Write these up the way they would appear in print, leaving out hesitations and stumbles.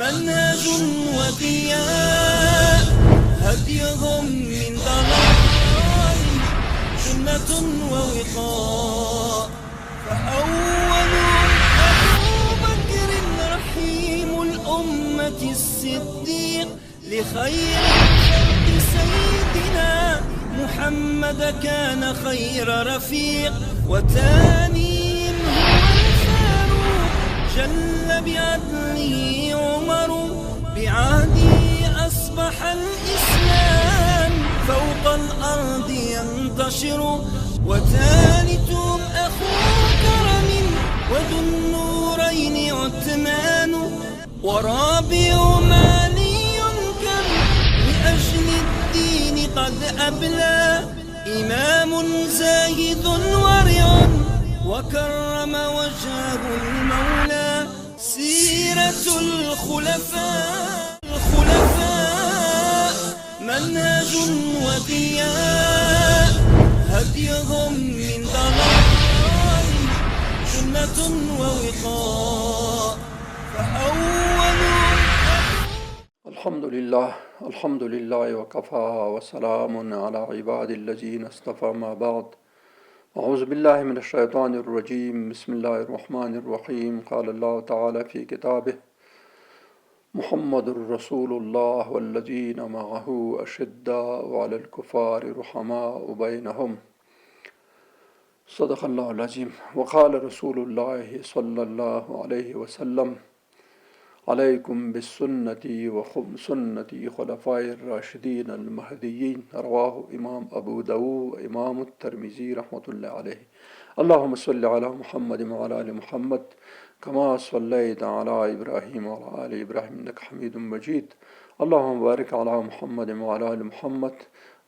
منهج وضياء هديهم من ضلال سنة ووقاء. فأولهم أبو بكر رحيم الأمة الصديق لخير الخلق سيدنا محمد كان خير رفيق. وتانيهم هو الفاروق جل بعدله عمر بعهده أصبح الإسلام فوق الأرض ينتشر. وثالثهم أخو كرم وذو النورين عثمان. ورابعهم علي كم لأجل الدين قد أبلى إمام زاهد ورع وكرم وجهه المولى. سيرة الخلفاء منهج وضياء هديهم من ضلال سنة ووقاء. فأولهم الحمد لله وكفى وسلام على عباد الذين اصطفى ما بعد. أعوذ بالله من الشيطان الرجيم. بسم الله الرحمن الرحيم. قال الله تعالى في كتابه: محمد رسول الله والذين معه أشداء على الكفار رحماء بينهم. صدق الله العظيم. وقال رسول الله صلى الله عليه وسلم: عليكم بالسنة وسنة خلفاء الراشدين المهديين. رواه إمام أبو داود إمام الترمذي رحمة الله عليه. اللهم صل على محمد وعلى آل محمد كما صليت على إبراهيم وعلى آل إبراهيم إنك حميد مجيد. اللهم بارك على محمد وعلى آل محمد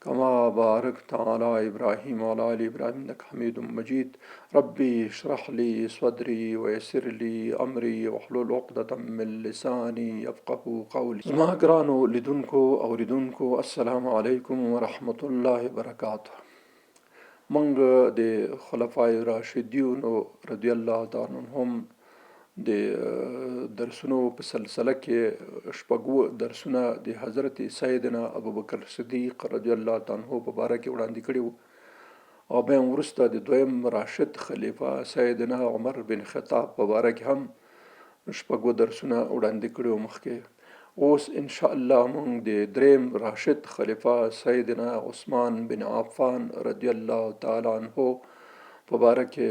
كما باركت على إبراهيم وعلى آل إبراهيم إنك حميد مجيد. ربي اشرح لي صدري ويسر لي أمري واحلل عقدة من لساني يفقه قولي. زما ګرانو لیدونکو او ریدونکو السلام علیکم ورحمة الله وبرکاته. منګ د خلفای راشدینو رضی الله تعالی عنهم د درسونو په سلسله کې شپږو درسونه د حضرت سیدنا ابوبکر صدیق رضی الله تعالی عنہ په باره کې وړاندې کړي وو، او بیا وروسته د دویم راشد خلیفه سیدنا عمر بن خطاب په باره کې هم شپږو درسونه وړاندې کړي وو مخکې. اوس ان شاء الله موږ د دریم راشد خلیفه سیدنا عثمان بن عفان رضی الله تعالی عنہ په باره کې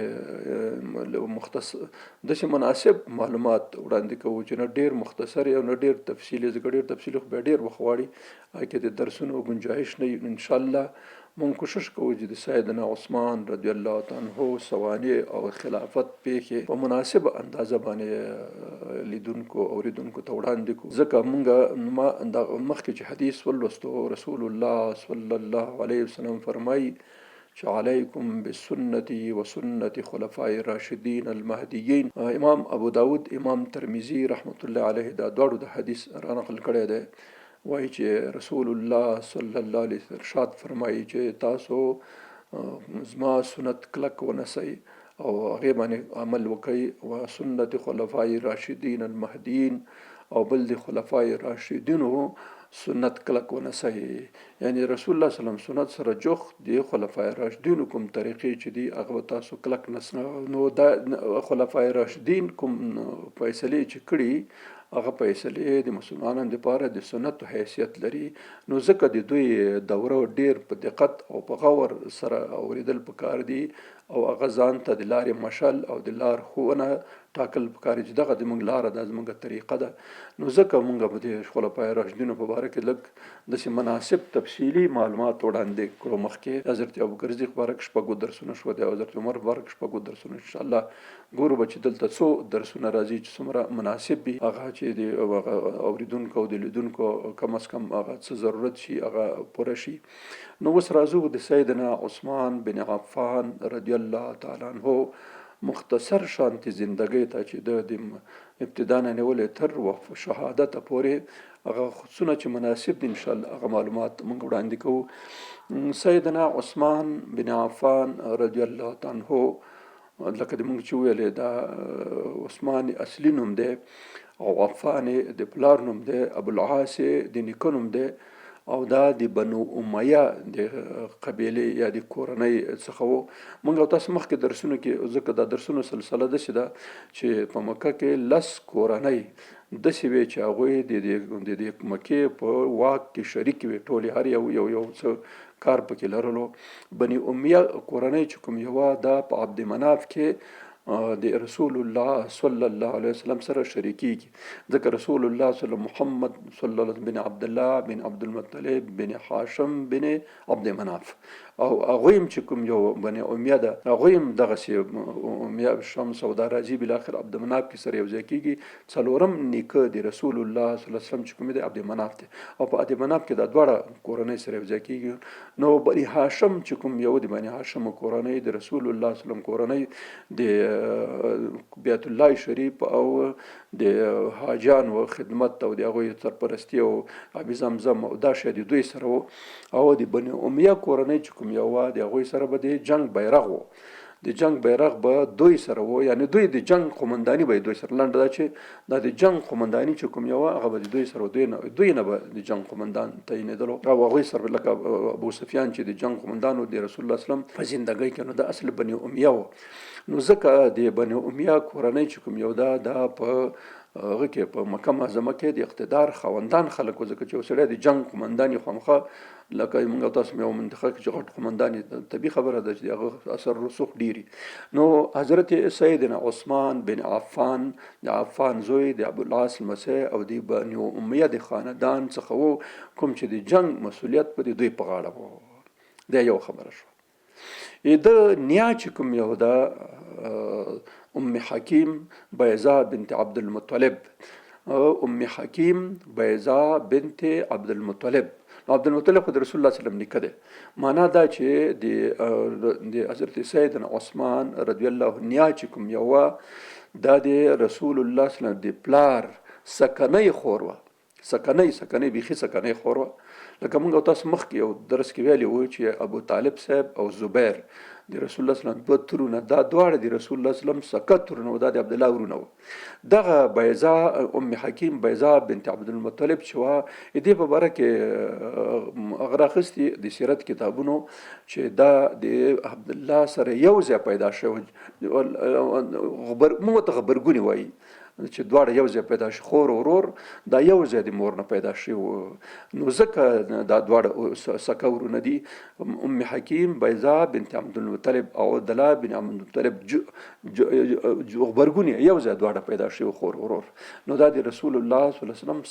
مختصر داسې مناسب معلومات وړاندې کوو چې نه ډېر مختصر او نه ډېر تفصیلي، ځکه ډېر تفصیلي خو بیا ډېر وخت غواړي، هغې کې د درسونو ګنجایش نه وي. انشاءالله موږ کوشش کوو چې د سیدنا عثمان رضی الله تعالی عنہ سوانح او خلافت پیښې په مناسب اندازه باندې لیدونکو او اوریدونکو ته وړاندې کړو، ځکه موږ مخکې چې حدیث ولوستو رسول الله صلی الله علیه وسلم فرمایي چې علیکم بالسنة وسنة خلفاء الراشدین المهدیین. امام ابو داود امام ترمذی رحمت الله علیه دا دواړو د حدیث را نقل کړی دی. وایي چې رسول الله صلی الله علیه وسلم ارشاد فرمایي چې تاسو زما سنت کلک ونسئ او هغې باندې عمل وکئ، و سنت خلفاء راشدین المهدیین، او بل د خلفاء راشدینو سنت کلک ونسئ. یعنی رسول الله صلی الله علیه وسلم سنت سره جوخت د خلفاء راشدینو کوم طریقې چې دي هغه تاسو کلک نسئ. نو دا خلفاء راشدین کوم فیصلې چې کړي هغه فیصلې د مسلمانانو لپاره د سنت حیثیت لري، نو ځکه د دوی دوره ډېر په دقت او په غور سره اوریدل پکار دي، او هغه ځان ته د لارې مشل او د لار ښوونه ټاکل پکار چې دغه زموږ لاره ده، زموږ طریقه ده. نو ځکه موږ به د خلفاء راشدینو په باره کې لږ داسې مناسب تفصیلي معلومات وړاندې کړو. مخکې حضرت ابوبکر صدیق په باره کې شپږو درسونه شوه دي، او حضرت عمر په باره کې شپږو درسونه. انشاءالله ګورو به چې دلته څو درسونه راځي چې څومره مناسب وي، هغه چې د اوریدونکو او د لیدونکو کم از کم هغه څه ضرورت شي هغه پوره شي. نو اوس راځو د سیدنا عثمان بن عفان رضی الله تعالی عنہ مختصر شانتي زندګۍ ته چې د ابتدا نه نیولې تر شهادت پورې هغه خصوصونه چې مناسب دي انشاءالله هغه معلومات موږ وړاندې کوو. سیدنا عثمان بن عفان رضی الله تعالی عنہ لکه د موږ چې ویلې دا عثمان اصلي نوم دی، او عفان د پلار نوم دی، ابوالعاص د نیکه نوم دی، او دا د بنو امیه د قبیلې یا د کورنۍ څخه و. موږ او تاسو مخکې درسونو کې ځکه دا درسونو سلسله داسې ده چې په مکه کې 10 کورنۍ داسې وې چې هغوی د مکې په واک کې شریک وې، ټولې هر یو څه کار پکې لرلو. بني امیه کورنۍ چې کوم یوه دا په عبد مناف کې د رسول الله صلی الله علیه وسلم سره شریکیږي، ځکه رسول الله صلی محمد صلی الله علیه بن عبد الله بن عبد المطلب بن هاشم بن عبد مناف، او هغوی هم چې کوم یو بني امیه ده هغوی هم دغسې امیه شمس او دا راځي بالاخر عبد مناف کې سره یو ځای کېږي. څلورم نیکه د رسول الله صلی الله علیه وسلم چې کوم دی عبد مناف دی، او په عبد مناف کې دا دواړه کورنۍ سره یو ځای کېږي. نو بني هاشم چې کوم یو د بني هاشم کورنۍ د رسول الله صلی الله علیه وسلم کورنۍ د بیت الله شریف او د حاجانو خدمت او د هغوی سرپرستی او آب زمزم او دا شی د دوی سره و. او د بني امیه کورنۍ چې کوم یو وه د هغوی سره به د جنگ بیرغ و، د جنگ بیرغ به دوی سره و، یعنی دوی د جنگ قمندانی به دوی سره. لنډه دا چې دا د جنگ قمندانی چې کوم یو هغه به د دوی سره، دوی نه به د جنگ قمندان تعینېدلو، او هغوی سره لکه ابو سفیان چې د جنگ قمندان و د رسول الله صلی الله علیه وسلم په زندګۍ کې، نو د اصل بني امیه و. نو ځکه د بني امیه کورنۍ چې کوم یو دا په هغه کې په مکه معظمه کې د اقتدار خاوندان خلک و، ځکه چې یو سړی د جنگ قمندان یې خامخا لکه موږ تاسو یو منطقه کې چې غټ قمندان یې طبیعي خبره ده چې د هغه اثر رسوخ ډیري. نو حضرت سیدنا عثمان بن عفان د عفان زوی د ابوالعاص لمسی او د بني امیه د خاندان څخه و، کوم چې د جنگ مسؤلیت په دوی په غاړه و. دا یو خبره شو. د نیا چې کوم یو ده ام حکیم بیضا بنت عبد المطلب، ام حکیم بیضا بنت عبد المطلب. عبد المطلب خو د رسول الله صلی الله علیه وسلم نیکه دی. معنا دا چې د حضرت سیدنا عثمان رضی الله نیا چې کوم یو وه دا د رسول الله صلی الله علیه وسلم د پلار سکنۍ خور وه، سکنۍ بیخي سکنۍ خور وه. لکه موږ او تاسو مخکې یو درس کې ویلي وو چې ابو طالب صاحب او زبیر د رسول الله صلی الله علیه وسلم دوه ترونه، دا دواړه د رسول الله صلی الله علیه وسلم سکه ترونه و، دا د عبدالله ورونه و. دغه بیضا ام حکیم بیضا بنت عبد المطلب چې وه دې په باره کې هغه راخیستي د سیرت کتابونو چې دا د عبدالله سره یو ځای پیدا شوی، موږ ته غبرګونې وایي چې دواړه یو ځای پیدا شي، خور او ورور دا یو ځای د مور نه پیدا شي. نو ځکه دا دواړه سکه ورونه دي، ام حکیم بیضا بنت عبد المطلب او عبدالله بن عبد المطلب غبرګونې یو ځای دواړه پیدا شي، خور او ورور. نو دا د رسول الله صلی الله علیه وسلم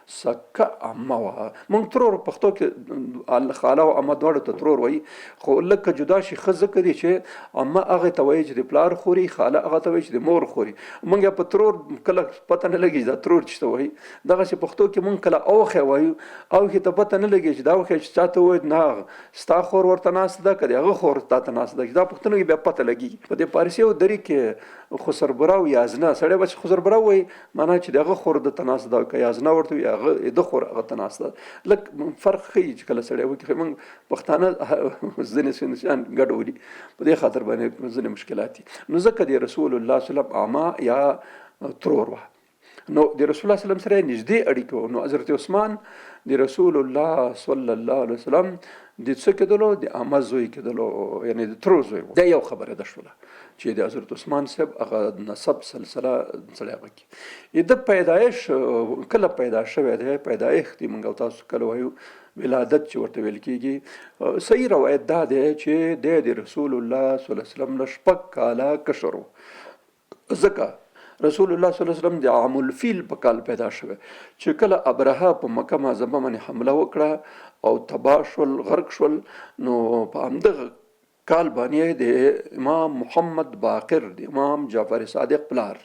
سکه عمه وه. موږ ترور پښتو کې خاله او عمه دواړو ته ترور وایي، خو لکه جدا شي ښه ځکه دی چې عمه هغې ته وایي چې د پلار خوري، خاله هغه ته وایي چې د مور خوري. موږ یا په ترور کله پته نه لګي دا ترور چې ته وایي، دغسې پښتو کې موږ کله اوښی وایو، اوښې ته پته نه لګي چې دا اوښی چې چا ته ووایي نه ستا خور ورته ناسته ده که د هغه خور تا ته ناسته ده، دا پښتنو کې بیا پته لګي. په دې فارسي او دری کې خسربراو یازنه سړی به چې خسربراو وایي معنا چې د هغه خور ده ته ناسته ده، که یازنه ورته وي هغه د خور هغه ته ناسته ده. لږ فرق ښیي چې کله سړی وکړي. موږ پښتانه ځینې شیان ګډولي، په دې خاطر باندې ځینې مشکلات دي. نو ځکه د رسول الله صلی الله علیه وسلم عمه یا ترور وه. نو د رسول الله صلی الله علیه وسلم سره نږدې اړیکه وه. نو حضرت عثمان د رسول الله صلی الله علیه وسلم د څه کېدلو د عمه زوی کېدلو، یعنی د ترور زوی و. دا یو خبره ده شوله چې د حضرت عثمان صاحب هغه نسب سلسله سړی هغه کې د پیدایش کله پیدا شوی دی، پیدایښت یې موږ او تاسو کله وایو ولادت چې ورته ویل کېږي. صحیح روایت دا دی چې د رسول الله صلی الله علیه وسلم نه 6 کاله کشر و، ځکه رسول الله صلی الله علیه وسلم د عام الفیل په کال پیدا شوی چې کله ابرهه په مکه معظمه باندې حمله وکړه او تباه شول، غرق شول. نو په همدغه کال باندې د امام محمد باقر د امام جعفر صادق پلار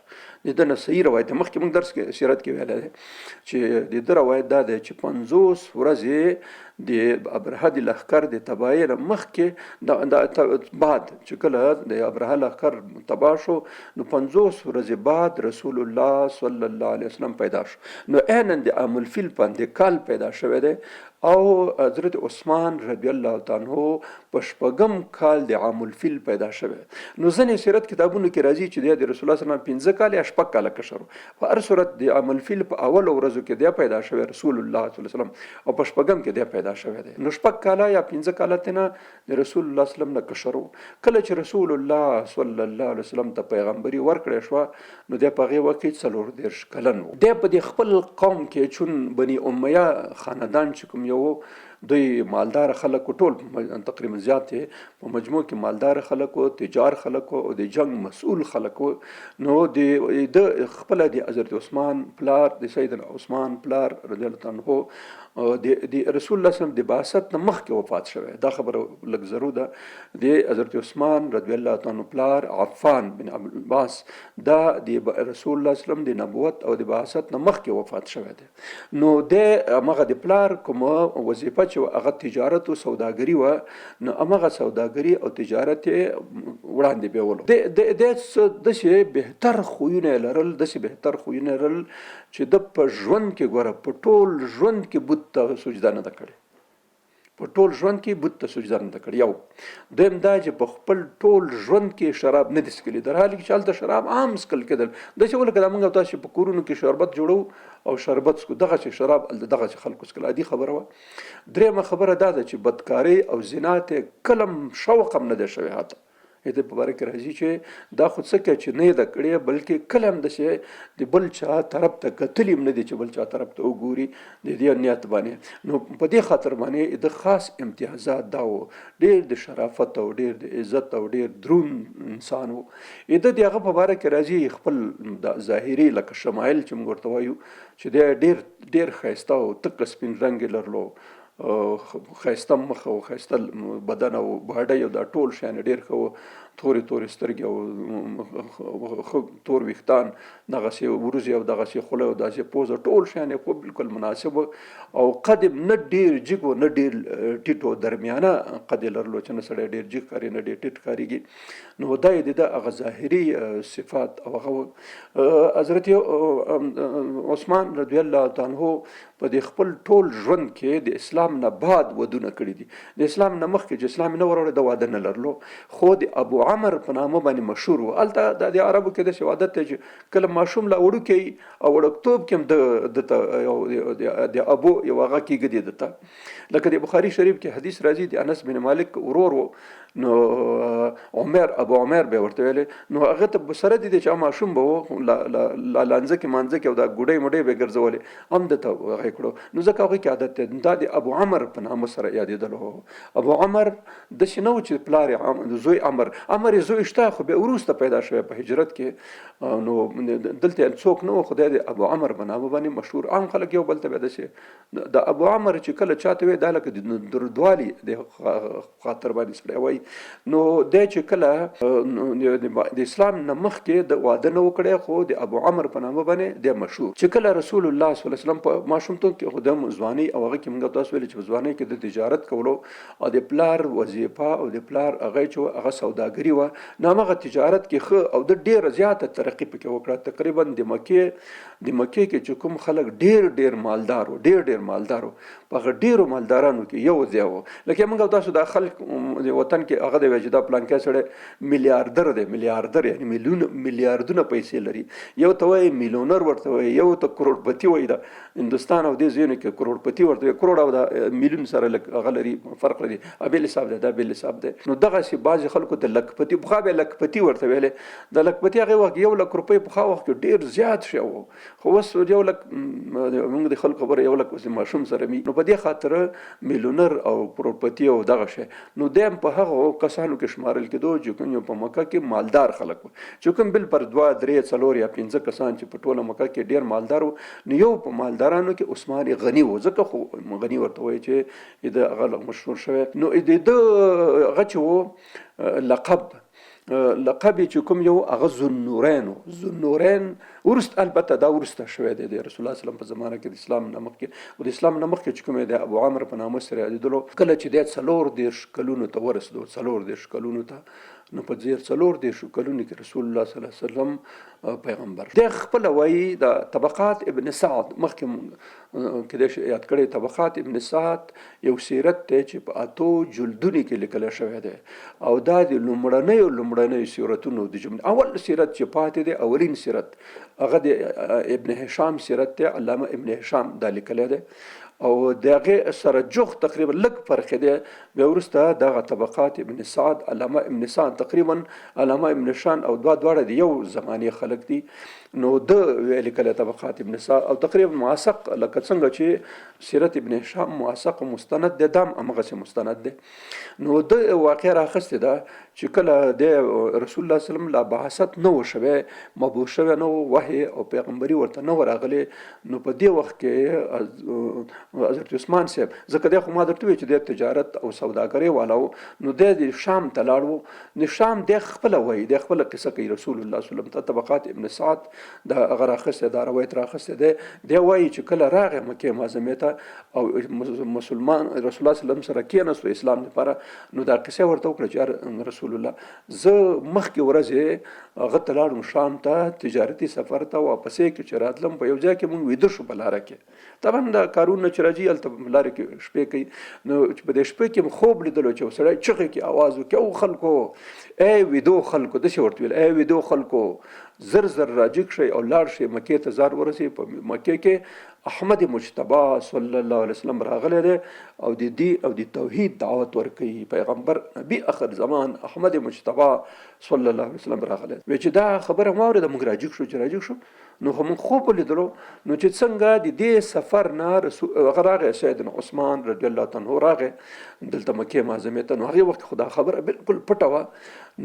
د ده نه صحیح روایت دی، مخکې موږ درس کې سیرت کې ویلی دی چې د ده روایت دا دی چې 50 ورځې د ابرهه د لښکر د تباهۍ نه مخکې د بعد چې کله د ابرهه لښکر تباه شو نو 50 ورځې بعد رسول الله صلی الله علیه وسلم پیدا شو. نو عیناً د عام الفیل باندې کال پیدا شوی دی او حضرت عثمان رضی الله تعالی عنہ په شپږم کال د عام الفیل پیدا شوی. نو ځینې سیرت کتابونو کې راځي چې د رسول الله صلی الله علیه وسلم 15 کال یا شپږ کاله کشر. په هر صورت د عام الفیل په اول ورځو کې دی پیدا شوی رسول الله صلی الله علیه وسلم او په شپږم کې دی پیدا شوی دی. نو شپږ کاله یا 15 کاله تنه د رسول الله صلی الله علیه وسلم نه کشر. کله چې رسول الله صلی الله علیه وسلم ته پیغمبري ورکړې شو نو د پغه وخت 40 کلن و. د په خپل قوم کې چون بني امیه خاندان چې کوم یو دوی مالدار خلک ټول تقریبا زیات په مجموع کې مالدار خلک او تجار خلک او د جنگ مسؤل خلک. نو د خپل د حضرت عثمان پلار د سیدنا عثمان پلار رضی الله عنه د رسول الله صلی الله علیه وسلم د بعثت نه مخکې وفات شوی. دا خبره لږ ضرور ده. د حضرت عثمان رضی الله عنه پلار عفان بن عباس دا د رسول الله صلی الله علیه وسلم د نبوت او د بعثت نه مخکې وفات شوی دی. نو د هغه د پلار کوم وظیفه چې هغه تجارت او سوداګري و نو هغه سوداګري او تجارت وړاندې بیولو. د څه بهتر خوونه لرل چې د په ژوند کې ګوره په ټول ژوند کې بت ته سجده نه کړي. په ټول ژوند کې بت ته سجده نه کړي. یو دویم دا چې په خپل ټول ژوند کې شراب نه دسکلي در حال کې چالت شراب عام سکل کېدل. د څه ولکه موږ تاسو په کورونو کې شربت جوړو او شربت سکو دغه چې شراب دغه چې خلکو سکل عادي خبره و. درېمه خبره دا ده چې بدکاری او زنا ته کلم شوق هم نه ده شوی. هاته د په باره کې راځي چې دا خو څه کوي چې نه د کړی بلکې کلم د شه د بل چا طرف ته کتلیم نه دي چې بل چا طرف ته وګوري د دې نیت باندې. نو په دې خاطر باندې د خاص امتیازات دا و ډېر د شرافت او ډېر د عزت او ډېر درون انسان و. د هغه په باره کې راځي خپل د ظاهري لکه شمایل چې موږ ورته وایو چې د ډېر ښایسته او تک سپین رنګ لرلو خیسته مخ او خیسته بدن او باډی او دا ټول شان ډیر خو تورې سترګې او تور ویختان دغه سي ورزي او دغه سي خوله او داسې پوز ټول شان په بالکل مناسب او قدم نه ډیر جګو نه ډیر ټیټو درمیانه قد لرلو چې نه سړی ډیر جګ کاری نه ډیر ټیټ کاریږي. نو دا د هغه ظاهري صفات او هغه حضرت عثمان رضی الله تعالی عنہ په د خپل ټول ژوند کې د اسلام نه بعد ودونه کړی دي. د اسلام نه مخکې چې اسلام نه وروړي د واده نه لرلو. خو د ابو عمر په نامه باندې مشهور و. البته د عربو کې د عادت ته چې کله ماشوم لا وړو کې او وړکتوب کې د ابو یو هغه کېږي دته لکه د بخاری شریف کې حدیث راځي د انس بن مالک ورور نو ابو عمر به ورته ویل نو هغه ته سره دي چې ماشوم به لانځه کې مانځه کې او دا ګډې مډې به ګرځولې هم دته هغه کړو. نو ځکه هغه کې عادت دا د ابو عمر په نامه سره یادېدل. ابو عمر د شنو چې پلار زوی عمر زوی شته خو به ورسته پیدا شوی په هجرت کې. نو دلته څوک نو خدای د ابو عمر په نامه باندې مشهور عام خلک یو بل ته به دشه د ابو عمر چې کله چاته وی د لکه دردوالي د خاطر باندې سره وای. نو د چې کله د اسلام نه مخکې د واده نه وکړي خو د ابو عمر په نامه باندې د مشهور. چې کله رسول الله صلی الله علیه وسلم په ماشومتوب کې خدام ځواني او هغه کې موږ تاسو ویل چې ځواني کې د تجارت کولو او د پلار وظیفه او د پلار هغه چې هغه سوداګري و نو هغه تجارت کې خو او د ډیر زیاته ترقی پکې وکړه. تقریبا د مکه کې چې کوم خلک ډیر مالدار په ډیرو مالدارانو کې یو ځای و. لکه موږ تاسو د خلک د وطن کې هغه د وجدا پلان کې سره میلیاردر یعنی میلیاردونه پیسې لري. یو ته وای میلیونر ورته وای یو ته کروڑپتی وای. دا هندستان او د زینو کې کروڑپتی ورته کروڑ او د میلیون سره هغه لري فرق لري. ابل حساب ده دا بل حساب ده. نو دغه سي بعض خلکو ته لکپتی بخا به لکپتی ورته ویلې د لکپتی هغه وخت 1 لک روپۍ په خا وخت ډیر زیات شو خو وس 1 لک موږ د خلکو خبره 1 لک ماشوم سره می. نو په دې خاطر میلیونر او کروڑپتی او دغه شي نو دیم په هغه کسانو کې شمارل کېدو چې کوم په مکه کې مالدار خلک چې کوم بل پر 2 3 4 یا 5 کسان چې په ټوله مکه کې ډیر مالدار نو یو په مالدارانو کې عثمان غنی و. ځکه خو غنی ورته وایي چې د هغه مشهور شوی. نو د غچو لقب لقب چې کوم یو هغه ذوالنورین ورست البته دا ورسته شوی دی د رسول الله صلی الله علیه وسلم په زمانه کې د اسلام نه مخکې او د اسلام نه مخکې چې کوم دی ابو عامر په نامه سره یادېدلو کله چې دی 40 کلونو ته ورسېدو 40 کلونو ته نو په زیر 40 کلونو کې رسول الله صلی الله علیه وسلم پیغمبر د خپل وایي د طبقات ابن سعد مخکې کې د یاد کړي طبقات ابن سعد یو سیرت ته چې په اتو جلدونو کې لیکل شوی دی او دا د لومړنۍ سیرتونو د جمله اول سیرت چې پاتې دی اولین سیرت هغه د ابن هشام سیرت ته علامه ابن هشام دا لیکل دی او دغه سره جوخ تقریبا لږ فرق دی بیا وروسته دغه طبقات ابن سعد علامه ابن سعد تقریبا علامه ابن شان او دواړه د یو زماني خلق دي نو د ویل کله طبقات ابن سعد او تقریبا موثق لکه څنګه چې سیرت ابن هشام موثق او مستند دی دام هغه مستند دی نو د واقع راخسته ده چې کله د رسول الله صلی الله علیه وسلم لا بعثت نو شوه مبعوث شوه نو وحی او پیغمبري ورته نو راغلی نو په دې وخت کې حضرت عثمان صاحب ځکه د خو ما درته وی چې د تجارت او سوداګرۍ والو نو د شام ته لاړو نو شام د خپل وای د خپل قصه کوي رسول الله صلی الله علیه وسلم ته طبقات ابن سعد د غراخسته د روایت راخسته دی وای چې کله راغه مکه معظمه ته او مسلمان رسول الله صلی الله علیه وسلم سره کېناستو اسلام لپاره نو دا قصه ورته وکړه چې رسول الله زه مخکې ورځې هغه ته لاړم شام ته تجارتي سفر ته واپسې کې چې راتلم په یو ځای کې مونږ ویده شو په لاره کې طبعا دا کارونه چې راځي هلته لاره کې شپې کوي نو چې په دې شپې کې خوب لیدلو چې سړی چغې کې آواز وکړي او خلکو ای ویدو خلکو داسې ورته ویل ای ویدو خلکو زر راجګ شئ او لاړ شئ مکې ته زار ورسئ په مکې کې احمد مجتبی صلی الله علیه وسلم راغلی دی او د دې او د توحید دعوت ورکوي پیغمبر نبی آخر زمان احمد مجتبی صلی الله علیه وسلم راغلی وی چې دا خبره ما اورېده موږ راجګ شو نو خو موږ خوب ولیدلو نو چې څنګه د دې سفر نه هغه راغی سیدنا عثمان رضی الله عنه راغی دلته مکې معظمې ته نو هغې وخت خو دا خبره بالکل پټه وه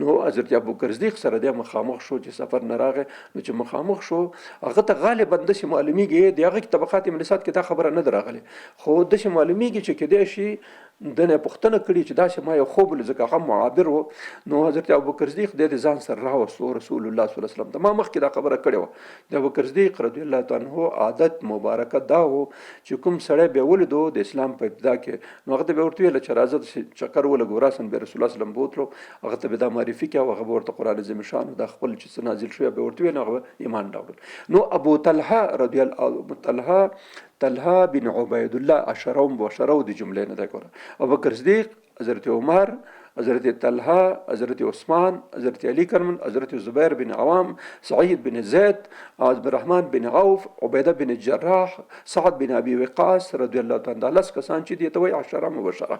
نو حضرت ابوبکر صدیق سره دی مخامخ شو چې سفر نه راغی نو چې مخامخ شو هغه ته غالبا داسې معلومیږي د هغه طبقات ابن سعد کې دا خبره نه ده راغلې خو داسې معلومیږي چې کیدای شي دنه پوښتنه کړي چې داسې ما یو خوب ولید ځکه هغه معابر و نو حضرت ابوبکر صدیق د ځان سره راوستو رسول الله صلی الله علیه وسلم ته ما مخکې دا خبره کړې وه د ابوبکر صدیق رضی الله عنه عادت مبارکه دا و چې کوم سړی بیا ولیدو د اسلام په ابتدا کې نو هغه ته به ورته ویل چې راځه چکر ولګو راسن به رسول الله صلی الله علیه وسلم بوتلو هغه ته به دا معرفي کوي هغه ورته قرآن عظیم شان دا خپل چې نازل شوی به ورته ویل هغه ایمان راوړل نو ابو طلحه رضی الله طلحه بن عبید الله اشرم بشرو د جملې نه ده ګوره ابوبکر صدیق حضرت عمر حضرت طلحه حضرت عثمان حضرت علی کرمن حضرت زبیر بن عوام سعید بن زید عبد الرحمن بن عوف عبیده بن جراح سعد بن ابي وقاص رضی الله تعالی عنہ لس کسان چې دي ته وایي عشره مبشره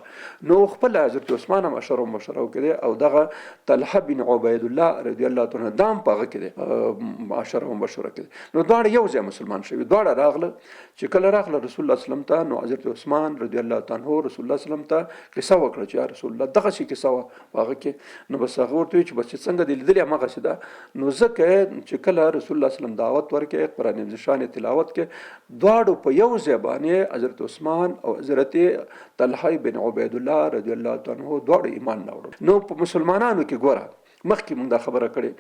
نو خپل حضرت عثمان هم عشره مبشره کړي او دغه طلحه بن عبید الله رضی الله تعالی عنہ دام پغه کړي عشره مبشره کړي نو دواړه یو ځای مسلمان شوي دواړه راغله چې کله راغله رسول الله صلی الله علیه وسلم ته نو حضرت عثمان رضی الله تعالی عنہ رسول الله صلی الله علیه وسلم ته قصه وکړه چې رسول الله دغه شي قصه هغه کې نو بس هغه ورته چې بس څنګه د لیدلې هغه شدا نو ځکه چې کله رسول الله صلی الله علیه وسلم دعوت ورکړي قرآن عظیم شان تلاوت کې دواړو په یو ځای باندې حضرت عثمان او حضرت طلحه بن عبید الله رضی الله عنه دواړو ایمان راوړل نو په مسلمانانو کې ګوره مخکې موږ دا خبره کړې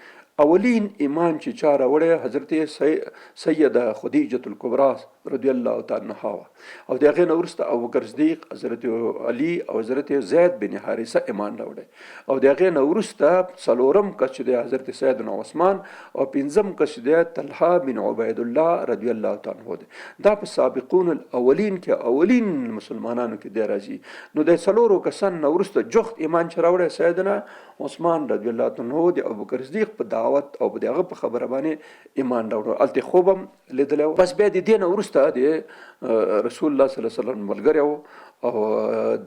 اولین ایمان چې چا راوړی حضرت سیده خدیجه الکبرا رضی الله تعالی عنها او د هغې نه وروسته ابوبکر صدیق حضرت علي او حضرت زید بن حارثه ایمان راوړی او د هغې نه وروسته څلورم کس چې دی حضرت سیدنا عثمان او پنځم کس چې دی طلحه بن عبید الله رضی الله تعالی عنه دی دا په سابقون الاولین کې اولین مسلمانانو کې دی راځي نو د څلورو کسان نه وروسته جوخت ایمان چې راوړی سیدنا عثمان رضی الله تعالی عنه د ابوبکر صدیق په دعوت او په دغه په خبره باندې ایمان راوړل الته خوبم لیدل بس به د دین ورسته د رسول الله صلی الله علیه وسلم ملګری او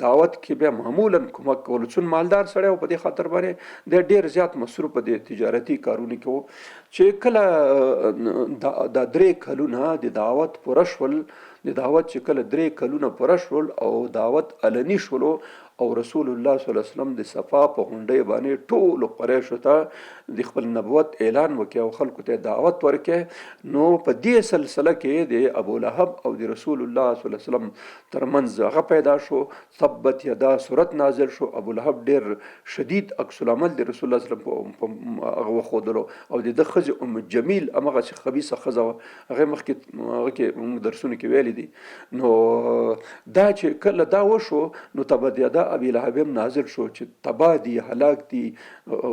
دعوت کې به معمولا کومک کول څون مالدار سره په دې خاطر باندې د ډیر زیات مصروف دي تجارتي کارونه کې چې کله د درې کلونه د دعوت پرشول د دعوت چې کله درې کلونه پرشول او دعوت علني شولو او رسول الله صلی الله علیه وسلم د صفا په غونډۍ باندې ټولو قریشو ته د خپل نبوت اعلان وکړي او خلکو ته دعوت ورکړي. نو په دې سلسله کې د ابو لهب او د رسول الله صلی الله علیه وسلم ترمنځ هغه پیدا شو، تبت یدا صورت نازل شو. ابو لهب ډېر شدید عکس العمل د رسول الله صلی الله علیه وسلم په هغه وښودلو او د ده ښځې ام جمیل همغسې خبیثه ښځه وه، هغې مخکې هغه کې موږ درسونو کې ویلي دي. نو دا چې کله دا وشو نو تبت یدا ابي لهب هم نازل شو چې تباه دي، هلاک دي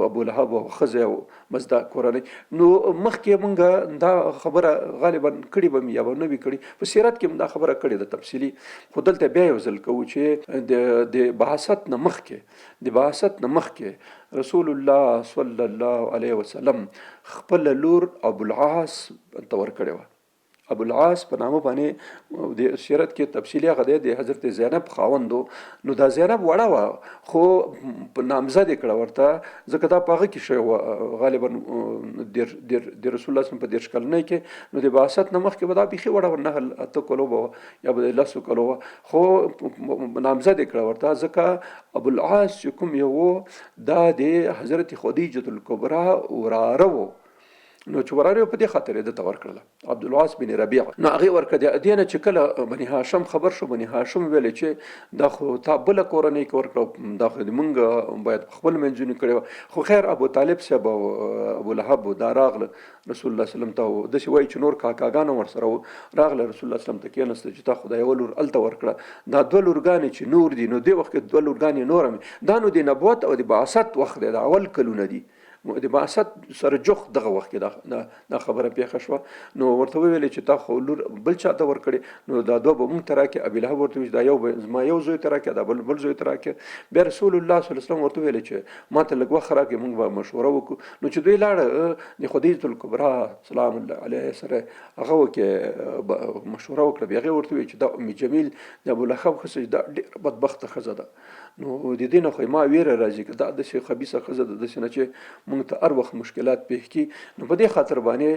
ابو لهب او ښځه او بس دا کورنۍ. نو مخکې موږ دا خبره غالبا کړې به مې یا به نه وي کړې، په سیرت کې هم دا خبره کړې ده تفصیلي، خو دلته بیا یو ځل کوو چې د بعثت نه مخکې رسول الله صلی الله علیه وسلم خپل لور ابو العاص ته ورکړې وه. ابو العاص په نامه باندې د سیرت کې تفصیلي هغه دی د حضرت زینب خاوندو. نو دا زینب وړه وه خو په نامزد یې کړه ورته، ځکه دا په هغه کې شوی وه غالبا د رسول الله په 10 کلنۍ کې. نو د بعثت نه مخکې به دا بیخي وړه وه، 9 کلو به وه یا به 10 کلو وه، خو نامزد یې کړه ورته ځکه ابو العاص چې کوم یو دا د حضرت خدیجة الکبرا وراره و. نو چې وراره په دې خاطر یې دته ورکړله عبدالعاص بن ربیع. نو هغې ورکړه. دې نه چې کله بني هاشم خبر شو، بني هاشم ویلې چې دا خو تا بله کورنۍ کې ورکړه، دا خو موږ باید خپل منځونې کړې وه. خو خیر ابو طالب صاحب او ابو لهب دا راغله رسول الله صلی الله علیه وسلم ته، داسې وایي چې نور کاکاګان هم ورسره وو، راغله رسول الله صلی الله علیه وسلم ته کېناسته چې تا خو دا یوه لور هلته ورکړه، دا 2 لورګانې چې نور دي. نو دې وخت کې 2 لورګانې نور هم دا نو د نبوت او د بعثت وخت دی، دا اول کلونه دي د بعثت سره جوخ دغه وخت کې دا خبره پیښه شوه. نو ورته وویلې چې تا خو لور بل چا ته ورکړې، نو دا 2 به موږ ته راکړې. ابي لهب ورته ویل دا یو به زما یو زوی ته راکړې، دا بل زوی ته راکړې. بیا رسول الله صلی الله علیه وسلم ورته ویل چې ما ته لږ وخت راکړې، موږ به مشوره وکړو. نو چې دوی لاړه د خدیجة الکبرا سلام الله علیها سره هغه وکړې مشوره وکړه. بیا هغې ورته ویل چې دا ام جمیل د ابو لهب ښځه دا ډېره بدبخته ښځه ده. نو د دې نه خو ما ویره راځي که دا داسې خبیثه ښځه ده، داسې نه چې موږ ته هر وخت مشکلات پېښ کړي. نو په دې خاطر باندې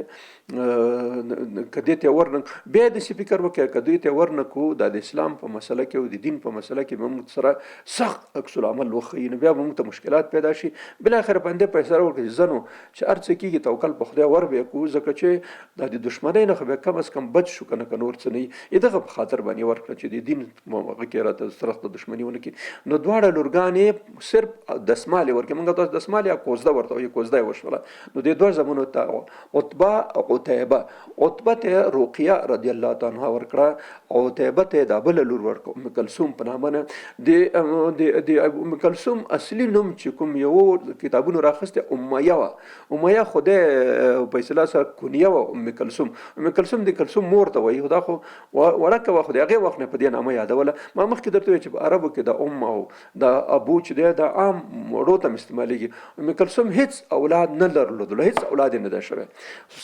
که دې ته ورنه بیا داسې فکر وکړه که دوی ته ورنه کړو دا د اسلام په مسله کې او د دین په مسله کې به موږ سره سخت عکس العمل وښیي، نو بیا به موږ ته مشکلات پیدا شي. بالاخره باندې فیصله وکړه چې زنو چې هر څه کېږي توکل په خدای ور به کړو، ځکه چې دا د دښمنۍ نه خو بیا کم از کم بچ شو، که نه که نور څه نه وي. دغه په خاطر باندې ورکړه چې د دین هغه کې راته سخته دښمني ونه کړي. نو دواړه لورګانې صرف دسمالې ورکړې، موږ تاسو دسمالې یا کوزده ورته وایو، کوزده یې وشوله. نو د 2 زامنو ته عتبه او عتیبه، عتبه ته رقیه رضی الله تعالی عنها ورکړه او عتیبه ته دا بله لور ورکړه ام کلثوم په نامه نه. د ام کلثوم اصلي نوم چې کوم یو کتابونو راخسته امیه وه، امیه خدای فیصله سره کنیه وه ام کلثوم. ام کلثوم د کلثوم مور ته وایي، خو دا خو وړکه وه، خو د هغې وخت نه په دې نامه یادوله. ما مخکې درته ویل چې په عربو کې د ام او د ابو چې دی دا عام وړو ته استعمالېږي. ام کلثوم هیڅ اولاد نه درلودلو، هیڅ اولاد یې نه ده شوی،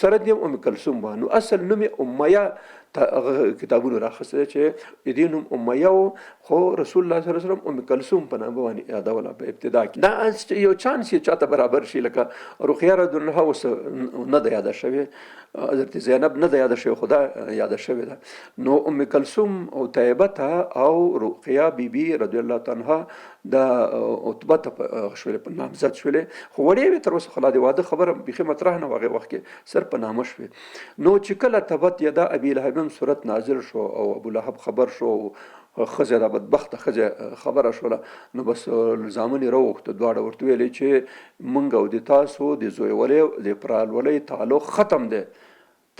سره دې ام کلثوم وه. نو اصل نوم یې امیه کتابونو راخسته چې د دې نوم امیه و، خو رسول الله صلی الله علیه وسلم ام کلثوم په نامه باندې یادوله په ابتدا کې. دا یو چانس یې چاته برابر شي، لکه رقیه رضی الله عنها اوس نه ده یاده شوې، حضرت زینب نه ده یاده شوې، خو دا یاده شوې ده. نو ام کلثوم او طیبه ته او رقیه بیبي رضی الله تعالی عنها دا عتبه ته شولې په نامزد شولې، خو وړې وې تر اوسه خو لا د واده خبره بیخي مطرح نه وه هغې وخت کې، سر په نامه شوې. نو چې کله تبت یدا ابي لهب صورت نازل شو او ابو لهب خبر شو، ښځه دا بدبخته ښځه خبره شوله، نو بس زامن یې راوغوښته، دواړه ورته ویلې چې موږ او د تاسو د زویولۍ د پرالولۍ تعلق ختم دی،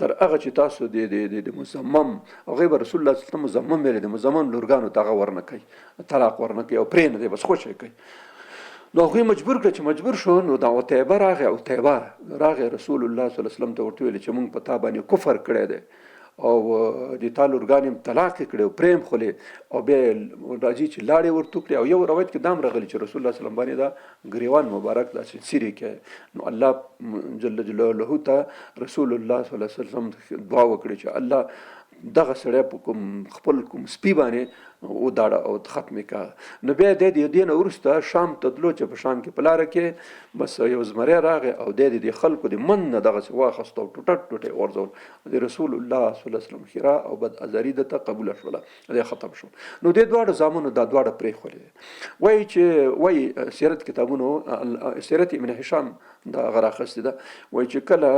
تر هغه چې تاسو د مزمم هغې به رسول الله صلی الله علیه وسلم مزمم ویلې، د مزمم لورګانو ته هغه ورنه کوي، طلاق ورنه کوي او پرې نه دی، بس خوشی کوي. نو هغوی مجبور کړه، چې مجبور شو نو دا عتیبه راغی، عتیبه راغی رسول الله صلی الله علیه وسلم ته ورته ویلې چې موږ په تا باندې کفر کړی دی او د تا لورګانې هم طلاق یې کړې او پرې هم خولې، او بیا راځي چې لاړې ورته کړې. او یو روایت کې دا هم راغلی چې رسول الله صلی الله علیه وسلم باندې دا ګریوان مبارک داسې څیرې کړی. نو الله جل جلاله ته رسول الله صلی الله علیه وسلم دعا وکړي چې الله دغه سړی په کوم خپل کوم سپي باندې وداړه او ختم کا. نو بیا د دې نه وروسته شام ته تلو چې په شام کې په لاره کې بس یو زمری راغی او د خلکو د من نه دغسې واخیست او ټوټه ورځول. د رسول الله صلی الله علیه وسلم خیره او بد ازاري دته قبوله شوله، دی ختم شو. نو د دواړو زامنو دا دواړه پرېښولې. وایي چې وایي سیرت کتابونو سیرت ابن هشام دا هغه راخیستې ده، وایي چې کله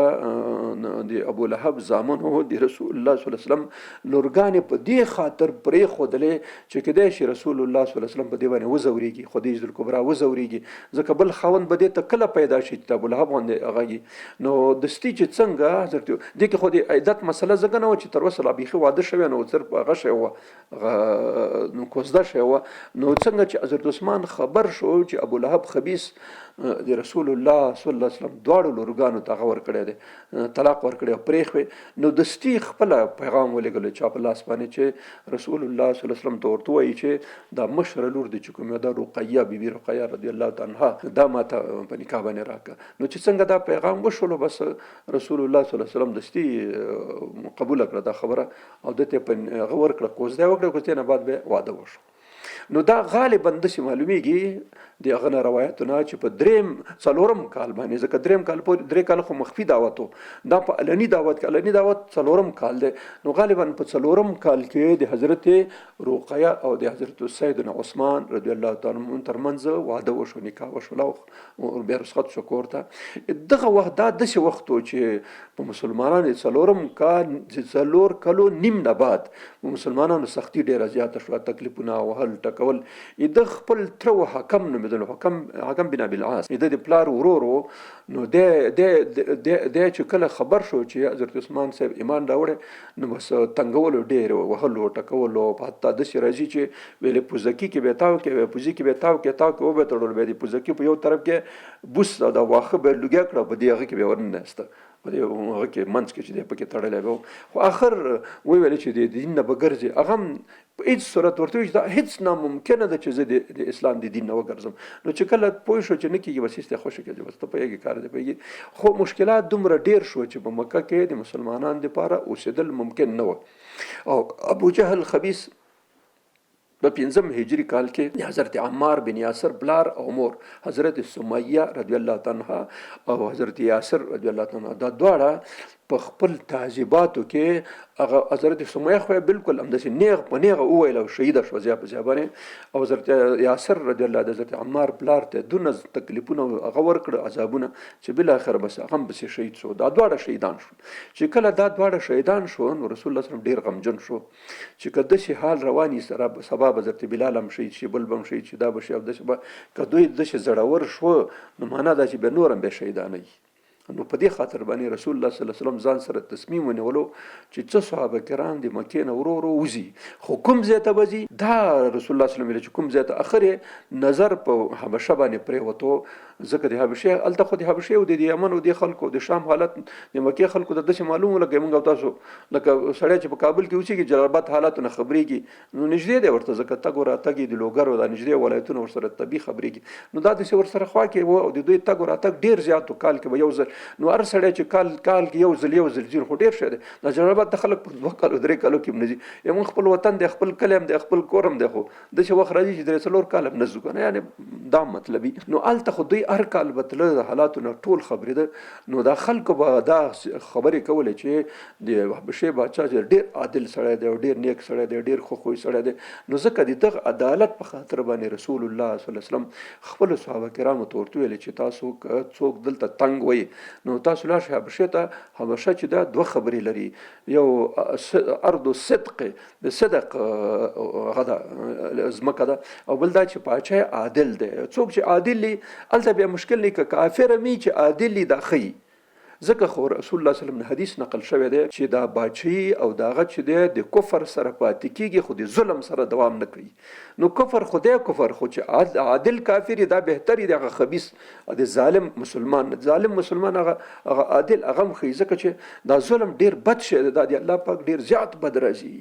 د ابولهب زامنو د رسول الله صلی الله علیه وسلم لورګانې په دې خاطر پرېښودلې چې کیدای شي رسول الله صلی الله علیه وسلم په دې باندې وځورېږي، خدیجه الکبرا وځورېږي، ځکه بل خاوند به دې ته کله پیدا شي چې ابولهب باندې هغه نو دستي چې څنګه حضرت دې کې خو د عیدت مسله ځکه نه وه چې تر اوسه لا بیخي واده شوی نو صرف هغه شی وه نو کوزده شی وه. نو څنګه چې حضرت عثمان خبر شو چې ابولهب خبیث د رسول الله صلی الله علیه وسلم دواړو لورګانو ته هغه ورکړی دی، طلاق ورکړی او پرېښوی، نو دستي خپله پیغام ولېږلو چا په لاس باندې چې رسول الله صلی الله علیه وسلم ته ورته وایي چې دا مشره لور دی چې کومه ده رقیه بیبي رقیه رضی الله تعالی عنها دا ماته په نکاح باندې راکړه. نو چې څنګه دا پیغام وشولو بس رسول الله صلی الله علیه وسلم دستي قبوله کړه دا خبره او دته په هغه ورکړه کوزده وکړه، کوزده نه بعد به واده وشو. نو دا غالبا داسې معلومیږي د هغه نه روایتونه چې په دریم څلورم کال باندې، ځکه دریم کال په درې کال خو مخفي دعوت و، دا په علني دعوت کې علني دعوت څلورم کال دی. نو غالبا په څلورم کال کې د حضرت رقیه او د حضرت سیدنا عثمان رضی الله تعالی عنه ترمنځ واده وشو، نکاح وشو او بیا رخصت شو کور ته. دغه وخت دا داسې وخت و چې په مسلمانانو څلورم کال څلور کلو نیم نه بعد مسلمانانو سختی ډېره زیاته شوه، تکلیفونه وهل ټکول. د خپل تره و حکم نومېدلو، حکم بن ابي العاص، د پلار ورورو. نو د چې کله خبر شو چې حضرت عثمان صاحب ایمان راوړی نو بس تنګولو ډېر وهلو ټکولو، حتی داسې راځي چې ویلې پوزکي کې به تاو کې پوزي کې به تاو کې وبه تړل به د پوزکي په یو طرف کې بوس دا واخه به لږه کړه په دې هغه کې به ورننسته په دې هغه کې منځ کې چې دی پکې تړلی به. خو آخر ویل چې د دین نه به ګرځي، هغه په هېڅ صورت ورته وایي چې دا هېڅ ناممکنه ده چې زه د اسلام د دین نه وګرځم. نو چې کله پوه شو چې نه کېږي بس هېڅ ته خوښه کېږي، بس ته پوهېږي کار دی پوهېږي. خو مشکلات دومره ډېر شو چې په مکه کې د مسلمانانو دپاره اوسېدل ممکن نه وه. او ابو جهل خبیث په 5 هجري کال کې د حضرت عمار بن یاسر پلار او مور حضرت سمیه رضی الله تعالی عنها او حضرت یاسر رضی الله تعالی عنها دا دواړه په خپل تعذیباتو کې هغه حضرت سمیه خو بالکل همداسې نیغ په نیغه وویل او شهیده شوه ضیا په ضیا باندې، او حضرت یاسر رضی الله د حضرت عمار پلار ته دونه تکلیفونه هغه ورکړه عذابونه چې بالاخره بس هغه هم پسې شهید شو. دا دواړه شهیدان شو. چې کله دا دواړه شهیدان شو نو رسول الله صلی الله علیه وسلم ډېر غمجن شو چې که داسې حال رواني سره سبا به حضرت بلال هم شهید شي، بل به هم شهید شي، دا به شي او داسې به که دوی داسې زړور شو نو معنا دا چې بیا نور هم بیا شهیدانه وي. نو په دې خاطر باندې رسول الله صلی الله علیه وسلم ځان سره تصمیم ونیولو چې څه صحابه کرام د مکې نه ورو ورو وځي، خو کوم ځای ته به ځي دا رسول الله صلی الله علیه وسلم چې کوم ځای ته اخر نظر په حبشه باندې پرېوتو، ځکه د حبشې هلته خو د حبشې او د یمن او د خلکو د شام حالت د مکې خلکو ته داسې معلوم لکه موږ او تاسو لکه سړی چې په کابل کې اوسېږي جلال آباد حالاتو نه خبرېږي نو نږدې دی ورته، ځکه تګ و راتګ یې د لوګر او دا نږدې ولایتونه ورسره طبیعي خبرېږي. نو دا داسې ورسره خوا کې و او د دوی تګ و راتګ ډېر زیات و، کال کې به یو ځل. نو هر سړی چې کال کې یو ځل ځي خو ډېر شی دی. دا جلال آباد ته خلک په 2 کالو 3 کالو کې هم نه ځي. یمن خپل وطن دی، خپل کلی هم دی، خپل کور هم دی، خو داسې وخت راځي چې 3-4 کال هم نه ځو که نه، یعنې دا مطلبي. نو هلته خو دوی هر کال به تله د حالاتو نه ټول خبرېده. نو دا خلکو به دا خبرې کولې چې د حبشې باچا چې ډېر عادل سړی دی او ډېر نیک سړی دی، ډېر خوی سړی دی. نو ځکه د دغه عدالت په خاطر باندې رسول الله صلی الله علیه وسلم خپلو صحابه کرامو ته ورته ویلې چې تاسو که څوک دلته تنګ وایي نو تاسو لاړ شئ حبشې ته. حبشه چې دا 2 خبرې لري، یو ارض صدق د صدق هغه ده ځمکه ده، او بل دا چې پاچا عادل دی. څوک چې عادل وي هلته بیا مشکل نه که کافر مي چې عادل وي دا ښه. ځکه خو رسول الله صلی الله علیه وسلم حدیث نقل شوی دی چې دا باچی او دا هغه چې دی د کفر سره پاتې کېږي خو د ظلم سره دوام نه کوي. نو کفر خدای کفر خو چې عادل کافر دا بهتر دی، هغه خبیث د ظالم مسلمان هغه عادل هغه هم ښه، ځکه چې دا ظلم ډېر بد شی دی، دا د الله پاک ډېر زیات بد راځي.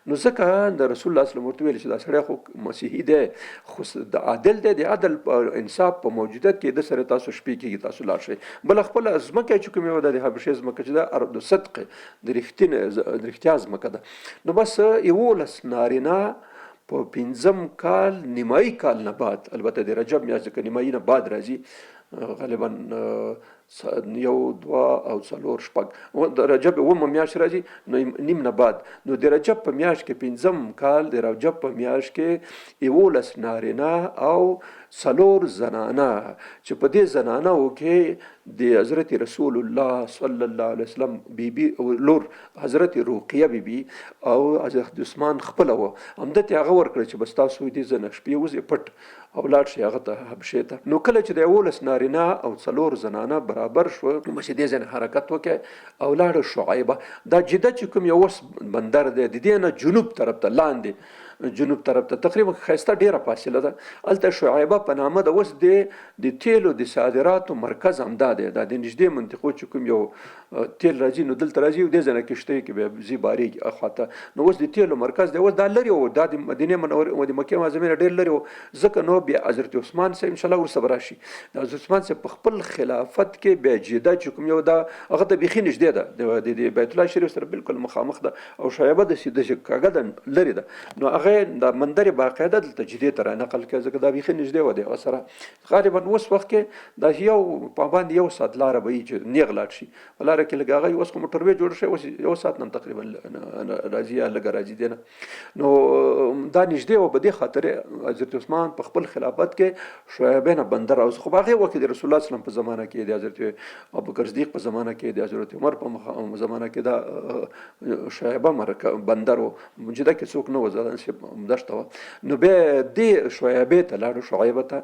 نو ځکه د رسول الله صلی الله علیه وسلم ورته ویل چې دا سړی خو مسیحي دی، خو د عادل دی، د عدل انصاف په موجودیت کې د سره تاسو شپې کېږي، تاسو لاړ شئ. بله خپله ځمکه چې کومې د حبشې ځمکه چې ده ارض صدق د رښتیا ځمکه ده. نو بس 11 نارینه په 5م کال نیمایي کال نه بعد، البته د رجب میاشت که نیمایي نه بعد راځي غالبا 1 2 او 4 6 د رجب 1مه میاشت راځي نیم نه بعد. نو د رجب په میاشت کې 5م کال د رجب په میاشت کې 11 نارینه او 4 زنانه چې په دې زنانو کې د حضرت رسول الله صلی الله علیه وسلم بیبي لور حضرت رقیه بیبي او حضرت عثمان خپله وه، همدته هغه ورکړه چې بس تاسو دې زه نه شپې وځئ پټ او لاړ شئ هغه ته حبشې ته. نو کله چې د 11 نارینه او 4 زنانه برابر شوه نو چې دې ځای نه حرکت وکړي او لاړه شعیبه. دا جده چې کوم یو اوس بندر دی د دې نه جنوب طرف ته لاندې جنوب طرف ته تقریبا ښایسته ډیره فاصله ده. هلته شعیبه په نامه د اوس د تیلو د صادراتو مرکز همدا دی. دا د نږدې منطقو چې کوم یو تیل راځي نو دلته راځي او دې ځای نه کښتۍ کې بیا ځي بارېږي اخواته. نو اوس د تیلو مرکز دی، اوس دا لرې و، دا د مدینې منورې او د مکې معظمې نه ډېر لرې و. ځکه نو بیا حضرت عثمان صاحب انشاءالله ورسره به راشي. د حضرت عثمان صاحب په خپل خلافت کې بیا جده چې کوم یو دا هغه ته بیخي نږدې ده، د بیت الله شریف سره بالکل مخامخ ده، او شعیبه د کاږه ده لرې ده. نو هغه د مندر باقاعده دلته جدې ته رانقل کړه ځکه دا بیخي نږدې وه د هغه سره. غالبا اوس وخت کې دا یو په باندې 1 ساعت لاره به وي چې نیغ لاړ شي، په لاره کې لږ هغه اوس خو موټروې جوړ شوی، اوس 1 ساعت نه تقریبا راځي یا لږ راځي دی نه. نو دا نږدې وه، په دې خاطر حضرت عثمان په خپل خلافت کې شعیبه نه بندر اوس. خو په هغې وخت کې د رسول الله صلی الله علیه وسلم په زمانه کې، د حضرت ابوبکر صدیق په زمانه کې، د حضرت عمر په زمانه کې دا شعیبه بندر و، جده کې څوک نه و، ځکه دشته وه. نو بیا دې شعیبې ته لاړو، شعیبه ته.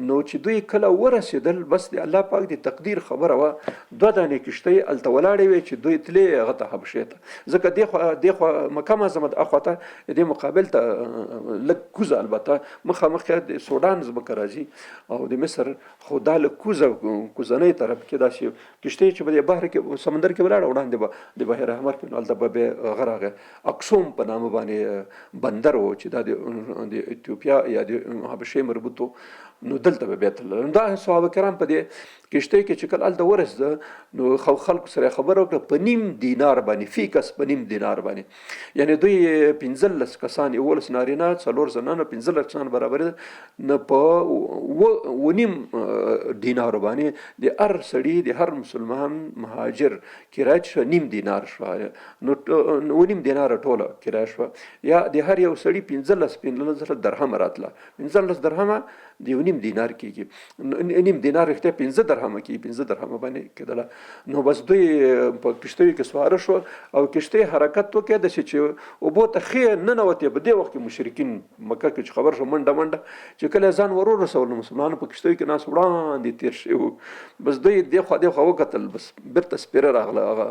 نو چې دوی کله ورسېدل بس د الله پاک د تقدیر خبره وه، 2 دانې کښتۍ هلته ولاړې وې چې دوی تلې هغه ته حبشې ته. ځکه دې خوا مکه معظمه د اخوا ته دې مقابل ته لږ کوزه، البته مخامخ د سودان ځمکه راځي او د مصر، خو دا لږ کوزنۍ طرف کې داسې کښتۍ چې به د بحر کې سمندر کې ولاړه، وړاندې به د بحر احمر کې نو هلته به بیا هغه راغی اکسوم په نامه باندې بندر و چې دا د ایتیوپیا یا د حبشې مربوط و. نو دلته به بیا تلل. دا صحابه کرام په دې کښتۍ کې چې کله هلته ورسېده نو خلکو سره خبره وکړه په 1.5 دینار باندې، فی کس په 1.5 دینار باندې، یعنی دوی 15 کسان، 11 نارینه 4 زنانه، 15 کسان برابر نه په 1.5 دینار باندې د هر سړي د هر مسلمان مهاجر کرایه شوه 1.5 دینار شوه. نو 1.5 دینار ټوله کرایه شوه، یا د هر یو سړي 15 درهم راتله. 15 درهمه د 1.5 دینار کېږي، 1.5 دینار رښتیا 15 درهمه کېږي، 15 درهمه باندې کېدله. نو بس دوی په کښتیو کې سواره شو او کښتۍ حرکت وکړه، داسې چې اوبو ته ښې ننوتې. په دې وخت کې مشرکین مکه کې چې خبر شو منډه چې کله ځان ور ورسول مسلمانانو په کښتیو کې ناست وړاندې تېر شوي وو. بس دوی دې خوا وکتل، بس بېرته سپېره راغله، هغه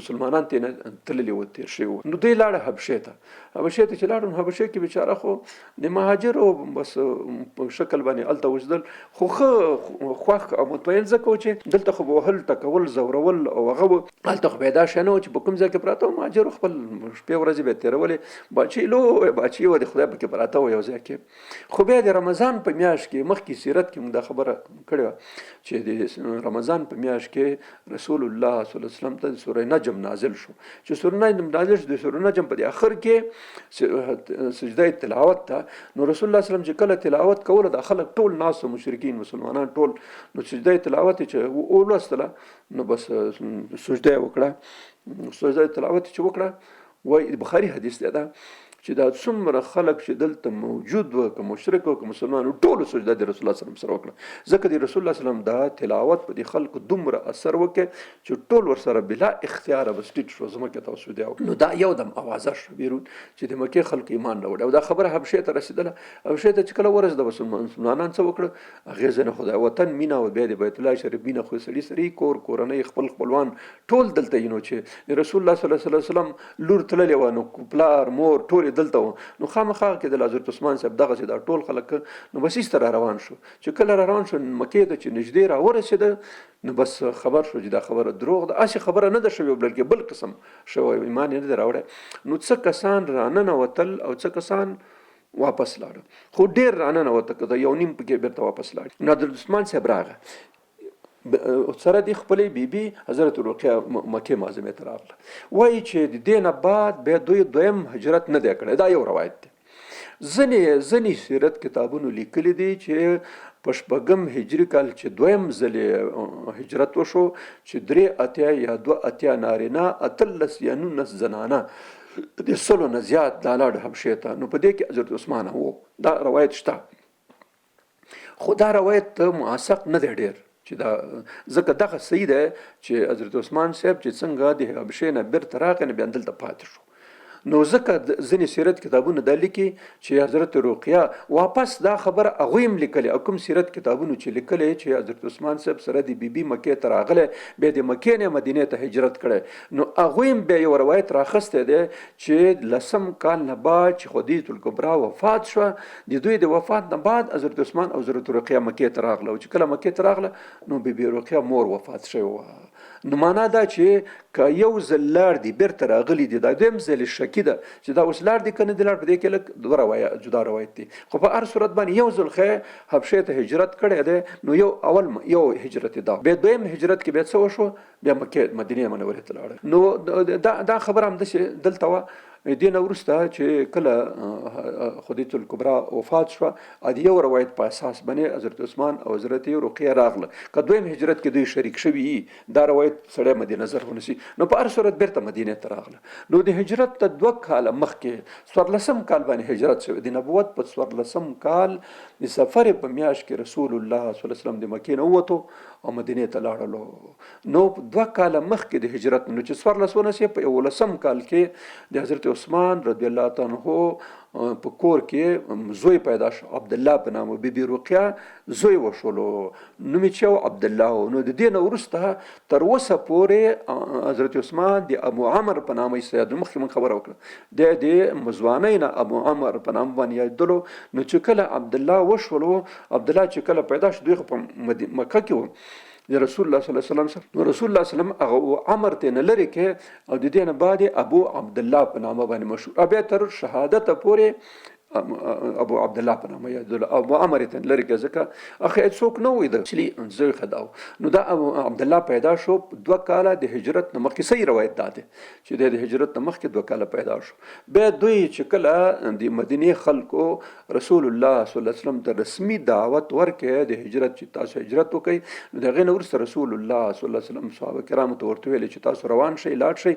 مسلمانان ترې تللي وو، تېر شوي وو. نو دوی لاړه حبشې ته. حبشې ته چې لاړو نو حبشې کې بیچاره خو د مهاجرو بس په شکل باندې هلته اوسېدل، خو ښه خوښ او مطمئن ځکه و چې دلته خو به وهل ټکول زورول او هغه و. هلته خو پیدا شی نه و چې په کوم ځای کې پراته وو، مهاجرو خپل شپې ورځې به یې تېرولې، باچې لویه باچې وه د خدای پکې پراته وه یو ځای کې. خو بیا د رمضان په میاشت کې مخکې سیرت کې موږ دا خبره کړې وه چې د رمضان په میاشت کې رسول الله صلی الله علیه وسلم ته سوره نجم نازل شو. چې سوره نجم نازل شو، د سوره نجم په آخر کې سجده تلاوت ته، نو رسول الله صلی الله علیه وسلم چې کله تلاوت کوله د خلک ټول ناس مشرکین مسلمانان ټول، نو سجده تلاوت چې ولوستله نو بس سجده وکړه. سجده تلاوت چې وکړه، وایي بخاري حدیث دی دا چې دا څومره خلک چې دلته موجود وو، که مشرک وو که مسلمان وو، ټولو سجده د رسول الله صلی الله علیه وسلم سره وکړه. ځکه د رسول الله صلی الله علیه وسلم دا تلاوت په دې خلکو دومره اثر وکړ چې ټول ورسره بلا اختیاره بس ټیټ شو، ځمکې ته وسجده وکړه. نو دا یو دم اوازه شو بیرون چې د مکې خلکو ایمان راوړي، او دا خبره حبشې ته رسېدله. حبشې ته چې کله ورسېده مسلمانان څه وکړه، هغې ځای نه خدای وطن مینه او بیا د بیت الله شریف مینه، خو سړي سړي کورنۍ خپلوان ټول دلته یې، نو چې د رسول الله صلی الله علیه وسلم لور تللې وه، نو پلار مور ټول یې دلته وه. نو خامخا کې د حضرت عثمان صاحب دغسې دا ټول خلک نو بس ایسته را روان شو. چې کله را روان شو مکې ته چې نږدې را ورسېده نو بس خبر شو چې دا خبره دروغ ده، هسې خبره نه ده شوې بلکې بل قسم شوی، ایمان یې نه دی راوړی. نو څه کسان راننوتل او څه کسان واپس لاړه، خو ډېر راننوته که 1.5 پکې بېرته واپس لاړ. نو حضرت عثمان صاحب راغی سره د خپلې بیبي حضرت رقیه مکې معظمې ته راغله. وایي چې د دې نه بعد بیا دوی دویم هجرت نه دی کړی، دا یو روایت دی. ځینې سیرت کتابونو لیکلي دي چې په 6 هجري کال چې دویم ځلې هجرت وشو چې 3 یا 2 نارینه 18 یا 19 زنانه د 100 نه زیات دا لاړ حبشې ته. نو په دې کې حضرت عثمان و. دا روایت شته، خو دا روایت موثق نه دی ډېر چې دا ځکه دغه صحیح ده چې حضرت عثمان صاحب چې څنګه د حبشې نه بیرته راغی نو بیا دلته پاتې شو. نو ځکه ځینې سیرت کتابونه دا لیکي چې حضرت رقیه واپس دا خبره هغوی هم لیکلې، او کوم سیرت کتابونو چې لیکلی چې حضرت عثمان صاحب سره د بیبي مکې ته راغلی بیا د مکې نه مدینې ته هجرت کړی، نو هغوی هم بیا یو روایت راخستی دی چې 10 کال نه بعد چې خدیجة الکبرا وفات شوه، د دوی د وفات نه بعد حضرت عثمان او حضرت رقیه مکې ته راغله، او چې کله مکې ته راغله نو بیبي رقیه مور وفات شوې وه. نو معنا دا چې که یو ځل لاړ دي بیرته راغلی دي، دا دویم ځل شکی ده چې دا اوس لاړ دي که نه دي لاړ، په دې کې لږ 2 جدا روایت دي، خو په هر صورت باندې یو ځل خې حبشې ته هجرت کړی دی. نو یو هجرت دا بیا دویم هجرت کې بیا څه وشو، بیا مکې مدینې منورې ته لاړل. نو دا خبره همداسې دلته وه. دې نه وروسته چې کله خدیجة الکبرا وفات شوه، د یو روایت په اساس باندې حضرت عثمان او حضرت رقیه راغله. که دویم هجرت کې دوی شریک شوي دا روایت سړی مد نظر ونیسي، نو په هر صورت بیرته مدینې ته راغله. نو د هجرت ته 2 کاله مخکې 14 کال باندې هجرت شوی، د نبوت په 14 کال د سفر په میاشت کې رسول الله صلی الله علیه وسلم د مکې نه ووتو او مدینې ته لاړلو. نو 2 کاله مخکې د هجرت نو چې 14 ونسي په 11 کال کې د حضرت عثمان رضی الله تعالی عنہ په کور کې زوی پیدا شو، عبدالله په نامه. بیبي رقیه زوی وشولو، نوم یې چې عبدالله. نو د دې نه وروسته تر اوسه پورې حضرت عثمان د ابو عمر په نامه یې مخکې من خبره وکړه د مزوانۍ نه ابو عمر په نامه باندې یادلو. نو چې کله عبدالله وشولو، عبدالله چې کله پیدا شو دوی په مکه کې و د رسول الله صلی الله علیه وسلم سره، نو رسول الله صلی الله علیه وسلم هغه عمر ته نه لري کې او د دې نه بعد ابو عبدالله په نامه باندې مشهور، بیا تر شهادت پورې ابو عبدالله په نامه یادول. ابو عمر ته لري کې ځکه اخی څوک نه وي د اصلي زوی خداو. نو دا ابو عبدالله پیدا شو 2 کاله د هجرت نه مخکې. صحیح روایت دا دی چې د هجرت نه مخکې 2 کاله پیدا شو. بیا دوی چې کله د مدینې خلکو رسول الله صلی الله علیه وسلم ته رسمي دعوت ورکړي د هجرت چې تاسو هجرت وکړئ، نو د هغې نه وروسته رسول الله صلی الله علیه وسلم صحابه کرامو ته ورته ویلي چې تاسو روان شئ لاړ شئ،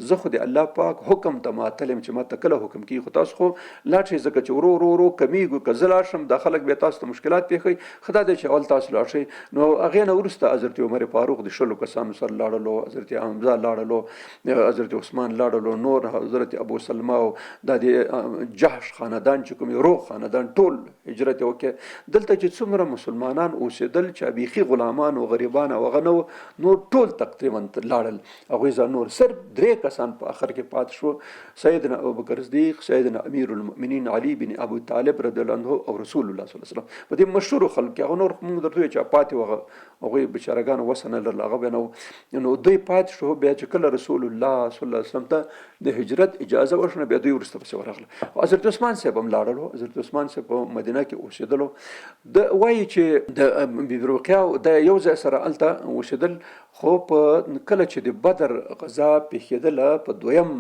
زه خو د الله پاک حکم ته ماتل یم چې ما ته کله حکم کیږي، خو تاسو خو لاړ شئ ځکه چې ورو کمیږو، که زه لاړ شم دا خلک بیا تاسو ته مشکلات پېښوي، خدا دې چې اول تاسو لاړ شئ. نو هغې نه وروسته حضرت عمر فاروق د 16 کسانو سره لاړلو، حضرت حمزه لاړلو، حضرت عثمان لاړلو، نور حضرت ابو سلمه او د جحش خاندان چې کوم روغ خاندان ټول هجرت وکړي. دلته چې څومره مسلمانان اوسېدل چې بیخي غلامان او غریبان او هغه نور ټول تقریبا لاړل، هغوی ځان نور صرف 3 کسان په آخر کې پاتې شو، سیدنا ابوبکر صدیق، سیدنا امیر المؤمنین علی بن ابو طالب رضی الله عنه او رسول الله صلی الله علیه وسلم. په دې مشهور خلک کې هغه نور موږ درته وایو چې پاتې وغه هغوی بچارهګانو وسه نه لرله، هغه بیا نو دوی پاتې شو. بیا چې کله رسول الله صلی الله علیه وسلم ته د هجرت اجازه ورشنه بیا دوی وروسته پسې ورغله. حضرت عثمان صاحب هم لاړلو، حضرت عثمان صاحب په مدینه کې اوسېدلو. د وایي چې د بیبي رقیه د یو ځای سره هلته اوسېدل، خو په کله چې د بدر غزا پیښېدله په دویم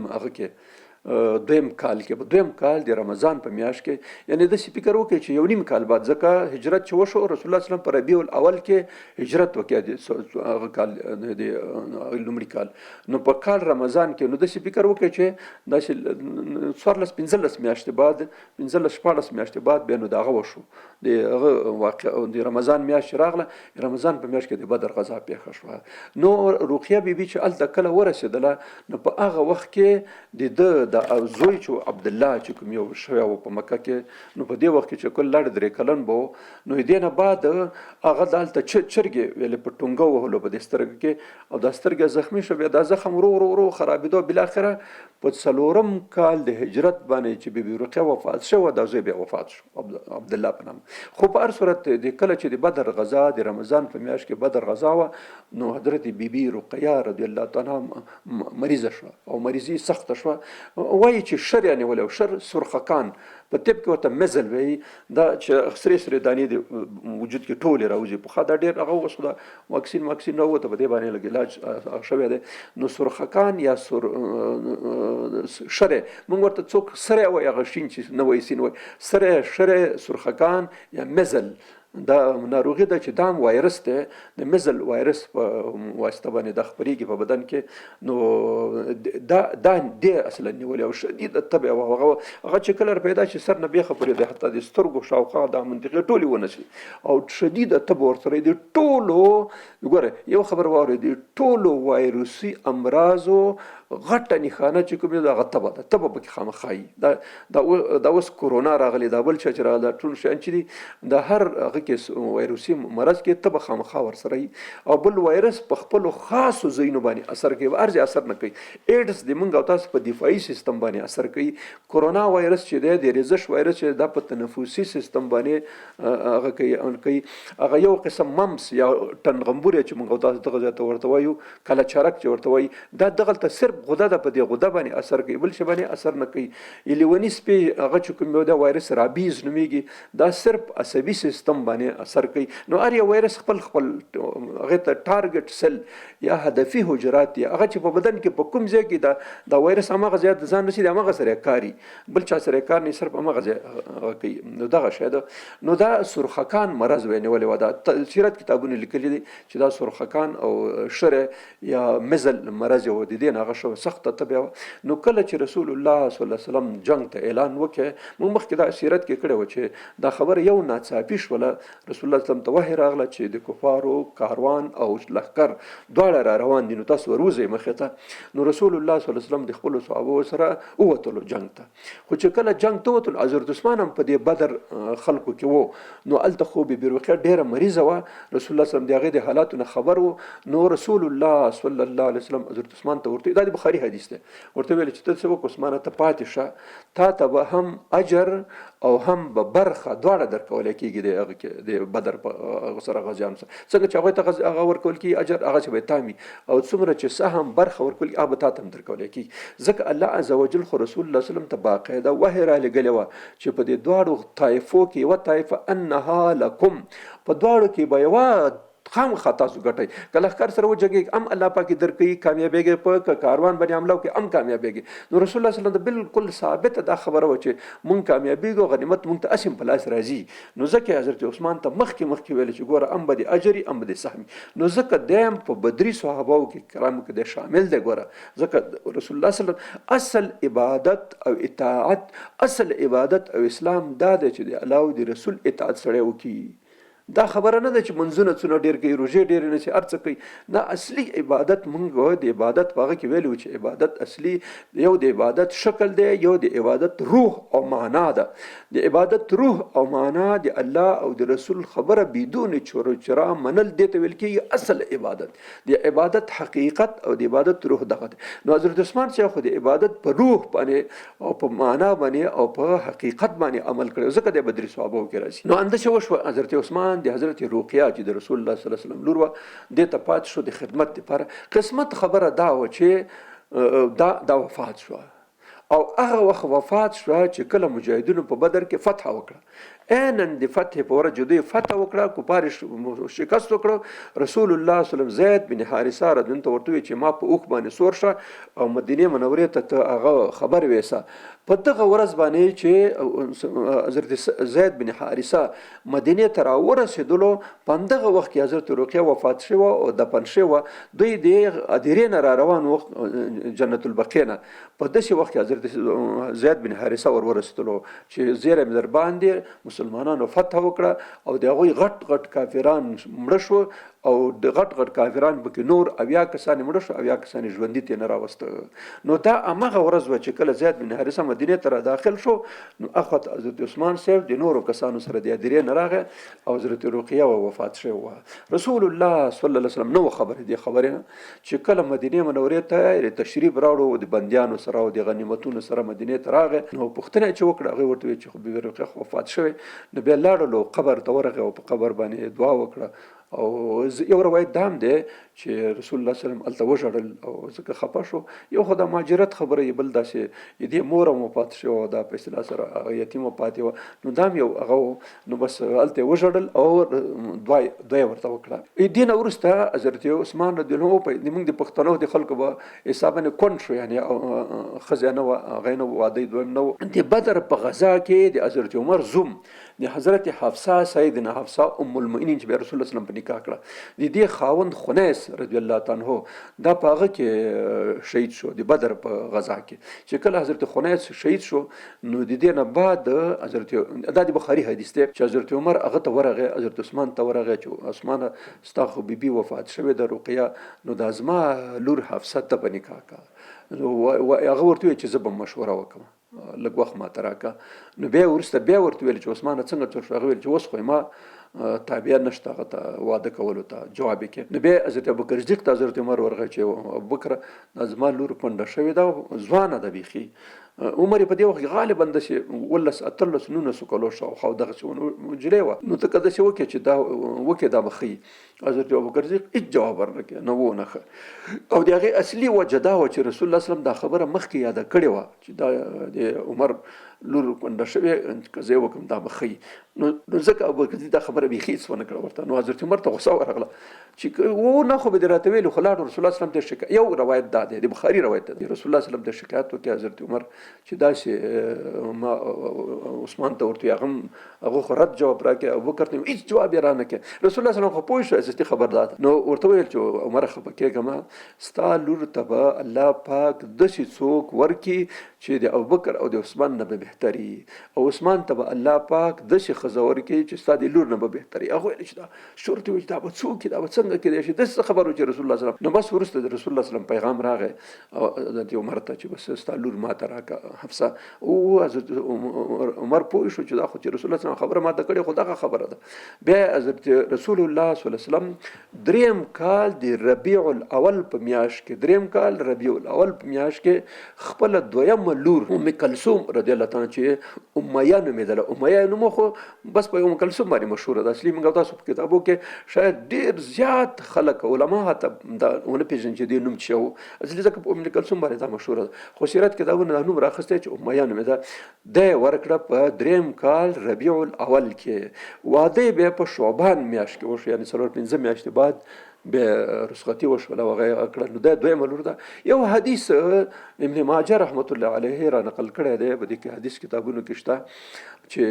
کال کې، په دویم کال د رمضان په میاشت کې، یعنی داسې فکر وکړئ چې 1.5 کال بعد، ځکه هجرت چې وشو رسول الله صلی الله علیه وسلم په ربیع الاول کې هجرت وکړ هغه کال د لومړي کال. نو په کال رمضان کې نو داسې فکر وکړئ چې داسې 14-15 میاشتې بعد، 15-16 میاشتې بعد بیا نو د هغه وشو د هغه واقع د رمضان میاشت راغله. رمضان په میاشت کې د بدر غزا پیښه شوه. نو رقیه بیبي چې هلته کله ورسېدله، نو په هغه وخت کې د زوی چې عبدالله چې کوم یو شوی و په مکه کې، نو په دې وخت کې چې کله لاړ 3 کلن به و، نو دې نه بعد هغه دلته چرګې ویلې په ټونګه وهلو په دې سترګه کې، او دا سترګه زخمي شو. بیا دا زخم ورو خرابېدو، بالاخره په 4م کال د هجرت باندې چې بیبي رقیه وفات شوه، دا زوی بیا وفات شو عبدالله په نام. خو په هر صورت د کله چې د بدر غزا د رمضان په میاشت کې بدر غزا وه، نو حضرت بیبي رقیه رضی الله تعالی عنها مریضه شوه او مریضي سخته شوه. وایي چې شر یعنی ولې شر سرخکان په طب کې ورته مزل وایي، دا چې سرې دانې د وجود کې ټولې راوځي. پخوا دا ډېر هغه اوس خو دا واکسین راووته، په دې باندې لږ علاج شوی دی. نو سرخکان یا شره موږ ورته څوک سره وایي هغه شین چې نه وایي سین وایي سره شره سرخکان یا مزل دا ناروغي ده چې دا وایرس دی د مزل وایرس په واسطه باندې د خپرېږي په بدن کې نو دا دې اصلا نیولې او شدید تبع هغه چې کله پیدا شي سر نه بیخه پورې د حتی د سترګو شاوخوا د منطقې ټولې ونشي او شدید تبع ورسره د ټولو وګوره یو خبر واورئ د ټولو وایروسي امراضو غټه نښانه چې کوم دا غتبه ده تبه پکې خامخایي دا اوس کورونا راغلی دا بل چې راغلی ټول شیان چې دي د هر هغه کې وایروسي مرض کې تبه خامخا ورسره او بل وایرس په خپلو خاصو ځایونو باندې اثر کوي ارزي اثر نه کوي ایډز د موږ او تاسو په دفاعي سیستم باندې اثر کوي کورونا وایرس چې دی د ریزش وایرس چې دا په تنفسي سیستم باندې هغه کوي هغه یو قسم ممس یا ټنغمبوري چې موږ او تاسو دغه ځای ته ورته وایو کله چرک چې ورته وایي دا دغلته صرف غده ده په دې غده باندې اثر کوي بل شي باندې اثر نه کوي لیونی سپي هغه چې کوم دا وایرس رابیز نومیږي دا صرف عصبي سیستم باندې اثر کوي نو هر یو وایرس خپل هغه ته ټارګټ سل یا هدفي حجرات دي هغه چې په بدن کې په کوم ځای کې دا وایرس هغه ځای د ځان نشي هغه سره کاری بل چا سره کار نه صرف هغه ځای کوي نو دغه شاید نو دا سرخکان مرض وینولې و دا سیرت کتابونه لیکلي دي چې دا سرخکان او شره یا مزل مرض و دي نه هغه سخت تبع نو کله چې رسول الله صلی الله علیه وسلم جنگ ته اعلان وکړ موږ مخکې دا سیرت کې کړه و چې دا خبر یو ناڅاپي شوله رسول الله صلی الله علیه وسلم ته وحی راغله چې د کفارو کاروان او لښکر دواړه را روان دي نو تاسو وروځئ مخې ته نو رسول الله صلی الله علیه وسلم د خپلو صحابو سره ووتلو جنگ ته خو چې کله جنگ ته ووتلو حضرت عثمان هم په دې بدر خلکو کې و نو هلته خو بیبي رقیه ډېره مریضه وه رسول الله صلی الله علیه وسلم د هغې د حالاتو نه خبر و نو رسول الله صلی الله علیه وسلم حضرت عثمان ته ورته دا د بخاري حدیث دی ورته ویل چې ته څه وکړه عثمانه ته پاتې شه تا ته به هم اجر او هم به برخه دواړه درکولی کېږي د هغه کې د بدر په سره غازیانو سره څنګه چې هغوی ته هغه ورکول کېږي اجر هغه چې به یې تامي او څومره چې سهم برخه ورکول کېږي هغه به تا ته هم درکولی کېږي ځکه الله عز وجل خو رسول الله وسلم ته باقاعده وحی رالېږلې وه چې په دې دواړو طایفو کې یوه طایفه انها لکم په دواړو کې به یوه خامخا تاسو ګټئ که لښکر سره وجګېږي هم الله پاک درکوي کامیابېږي په کاروان باندې حمله وکړي هم کامیابېږي نو رسول الله صلی الله علیه وسلم بالکل ثابته دا خبره وه چې مونږ کامیابېږو غنیمت مونږ ته اسیم په لاس راځي نو ځکه حضرت عثمان ته مخکې ویل چې ګوره ام به د اجري ام به د سهمي نو ځکه دیم په بدري صحابو کې کرامو کې د شامل دی ګوره ځکه رسول الله صلی الله علیه وسلم اصل عبادت او اطاعت اصل عبادت او اسلام دا دی چې د الله او د رسول اطاعت سړی وکړي دا خبره نه ده چې منځونه څونه ډېر کوي روژې ډېرې نه شي هر څه کوي دا اصلي عبادت مونږ د عبادت په هغه کې ویلو چې عبادت اصلي یو د عبادت شکل دی یو د عبادت روح او معنا ده د عبادت روح او معنا د الله او د رسول خبره بدون چور و چرا منل دی ته ویل کېږي اصل عبادت د عبادت حقیقت او د عبادت روح دغه دی نو حضرت عثمان چې خو د عبادت په روح باندې او په معنا باندې او په حقیقت باندې عمل کړی ځکه د بدري صحابو کې راځي نو اندشه وشوه حضرت عثمان د حضرت رقیه چې د رسول الله صلی الله علیه وسلم لور وه دې ته پاتې شو د خدمت لپاره قسمت خبره دا وه چې دا وفات شوه او هغه وخت وفات شوه چې کله مجاهدینو په بدر کې فتح وکړه نن د فتح په ورځ دوی فتح وکړه کفار شکست وکړه رسول الله صلی الله علیه وسلم زید بن حارثه رضی الله عنه ورته وی چې ما په اوښ باندې سور شه او مدینه منورې ته هغه خبر ویسه په دغه ورځ باندې چې حضرت زید بن حارثه مدینه ته راورسېدلو په همدغه وخت کې حضرت رقیه وفات شوه او دفن شوه دوی د ادیرې نه را روان وخت جنت البقیع نه په داسې وخت کې حضرت زید بن حارثه ورسېدلو چې زیری مې در باندې مسلمانانو فتح وکړه او د هغوی غټ کافران مړه شو او د غټ کافران پکې نور اویا کسان مړه شو اویا کسان ژوندي ترې نه راوسته نو دا همغه ورځ وه چې کله زید بن حارثه مدینې ته را داخل شو نو اخوت حضرت عثمان صاحب د نورو کسانو سره د ادیرې نه راغی او حضرت رقیه وفات شوی وه رسول الله صلی الله علیه وسلم نو خبرې دې خبرې نه چې کله مدینې منورې ته تشریف راوړو د بندیانو سره او د غنیمتونو سره مدینې ته راغی نو پوښتنه چې وکړه هغې ورته ویل چې خو بیبي رقیه وفات شوی نو بیا لاړلو قبر ته ورغی او په قبر باندې دعا وکړه او یو روایت دا هم دی چې رسول الله صلی الله علیه وسلم هلته وژړل او ځکه خفه شو. یو خو د مهاجرت خبره یې، بل داسې دې مور هم وفات شوه دا په اصطلاح سره یتیمه پاتې وه، نو دا هم یو هغه و. نو بس هلته یې وژړل او دعا یې ورته وکړه. دې نه وروسته حضرت عثمان رضی الله عنه زموږ د پښتنو د خلکو به حساباً کونډ شو، یعنې ښځه نه وه، هغه نه وه، واده یې دویم نه و. د بدر په غزا کې د حضرت عمر زوم د حضرت حفصه سیدنا حفصه ام المؤمنین چې بیا رسول الله صلی الله علیه وسلم په نکاح کړه، د دې خاوند خنیس رضی الله تعالی عنه دا په هغه کې شهید شو د بدر په غزا کې. چې کله حضرت خنیس شهید شو نو د دې نه بعد حضرت دا د بخاري حدیث دی چې حضرت عمر هغه ته ورغی، حضرت عثمان ته ورغی چې عثمان ستا خو بیبي وفات شوې ده رقیه، نو دا زما لور حفصه ته په نکاح کا. نو هغه ورته وویل چې زه به مشوره وکړم، لږ وخت ماته راکړه. نو بیا وروسته بیا ورته ویل چې عثمانه څنګه څه شو؟ هغه ویل چې اوس خو ما تابعه نشته هغه ته واده کولو ته جواب یې کړ. نو بیا حضرت ابوبکر صدیق ته حضرت عمر ورغی چې ابوبکر دا زما لور کونډه شوې ده، ځوانه ده بیخي. عمر په دې وخت کې غالبا داسې 19 کالو شاوخوا دغسې نجلۍ وه. نو ته که داسې وکړې چې دا وکړې دا به ښه وي. حضرت ابوبکر صدیق هېڅ جواب ورنکړ، نه و نه ښه. او د هغې اصلي وجه دا وه چې رسول الله صلی الله علیه وسلم دا خبره مخکې یاده کړې وه چې دا د عمر لور کونډه شوې، که زه یې وکړم دا به ښه وي. نو ځکه ابوبکر صدیق دا خبره بیخي هېڅ ونه کړه ورته. نو حضرت عمر ته غوسه ورغله چې و نه خو به دې راته ویلو، خو لاړو رسول الله صلی الله علیه وسلم ته یو روایت دا دی، د بخاري روایت دی، رسول الله صلی الله علیه وسلم ته شکایت وکړي حضرت عمر چې داسې ما عثمان ته ورته هغه خو رد جواب راکړي، ابوبکر ته هېڅ جواب یې رانه کړ. رسول الله صلی الله علیه وسلم خو پوه شو عزتي خبردار. نو ورته ویل چې عمر خفه کېږه مه، ستا لور ته به الله پاک داسې څوک ورکړي چې د ابوبکر او د عثمان نه به بهتري، او عثمان ته به الله پاک داسې ښځه ورکړي چې ستا د لور نه به بهتري. هغه ویل چې دا شورته ویل چې دا به څوک دا به څنګه کېدای شي، داسې خبر و چې رسول الله صلی الله علیه وسلم. نو بس وروسته د رسول الله صلی الله علیه وسلم پیغام راغی او حضرت عمر ته چې بس ستا لور ماته راکړه حفصه. او حضرت عمر پوه شو چې دا خو چې رسول الله صلی الله علیه وسلم خبره ماته کړې، خو دغه خبره ده. بیا حضرت رسول الله صلی الله علیه وسلم دریم کال د ربیع الاول په میاشت کې، دریم کال ربیع الاول په میاشت کې خپل دویمه لور ام کلثوم رضی الله تعالی چې امیه نومېدله، امیه نوم خو بس په ام کلثوم باندې مشهوره ده. اصلي موږ تاسو په کتابو کې شاید ډېر زیات خلک علما حتی دا ونه پېژني چې دې نوم څه و، اصلي ځکه په ام کلثوم باندې دا مشهوره ده. خو سیرت کتابونه دا نوم راخستی چې امیه نومېده. دی ورکړه په دریم کال ربیع الاول کې. واده یې بیا په شعبان میاشت کې وشو، یعنې 4-5 میاشتې بعد بیا رخصتي وشوله او هغه یې کړه. نو دا دویمه لور ده. یو حدیث ابن ماجه رحمت الله علیه را نقل کړی دی، په دې کې حدیث کتابونو کې شته چې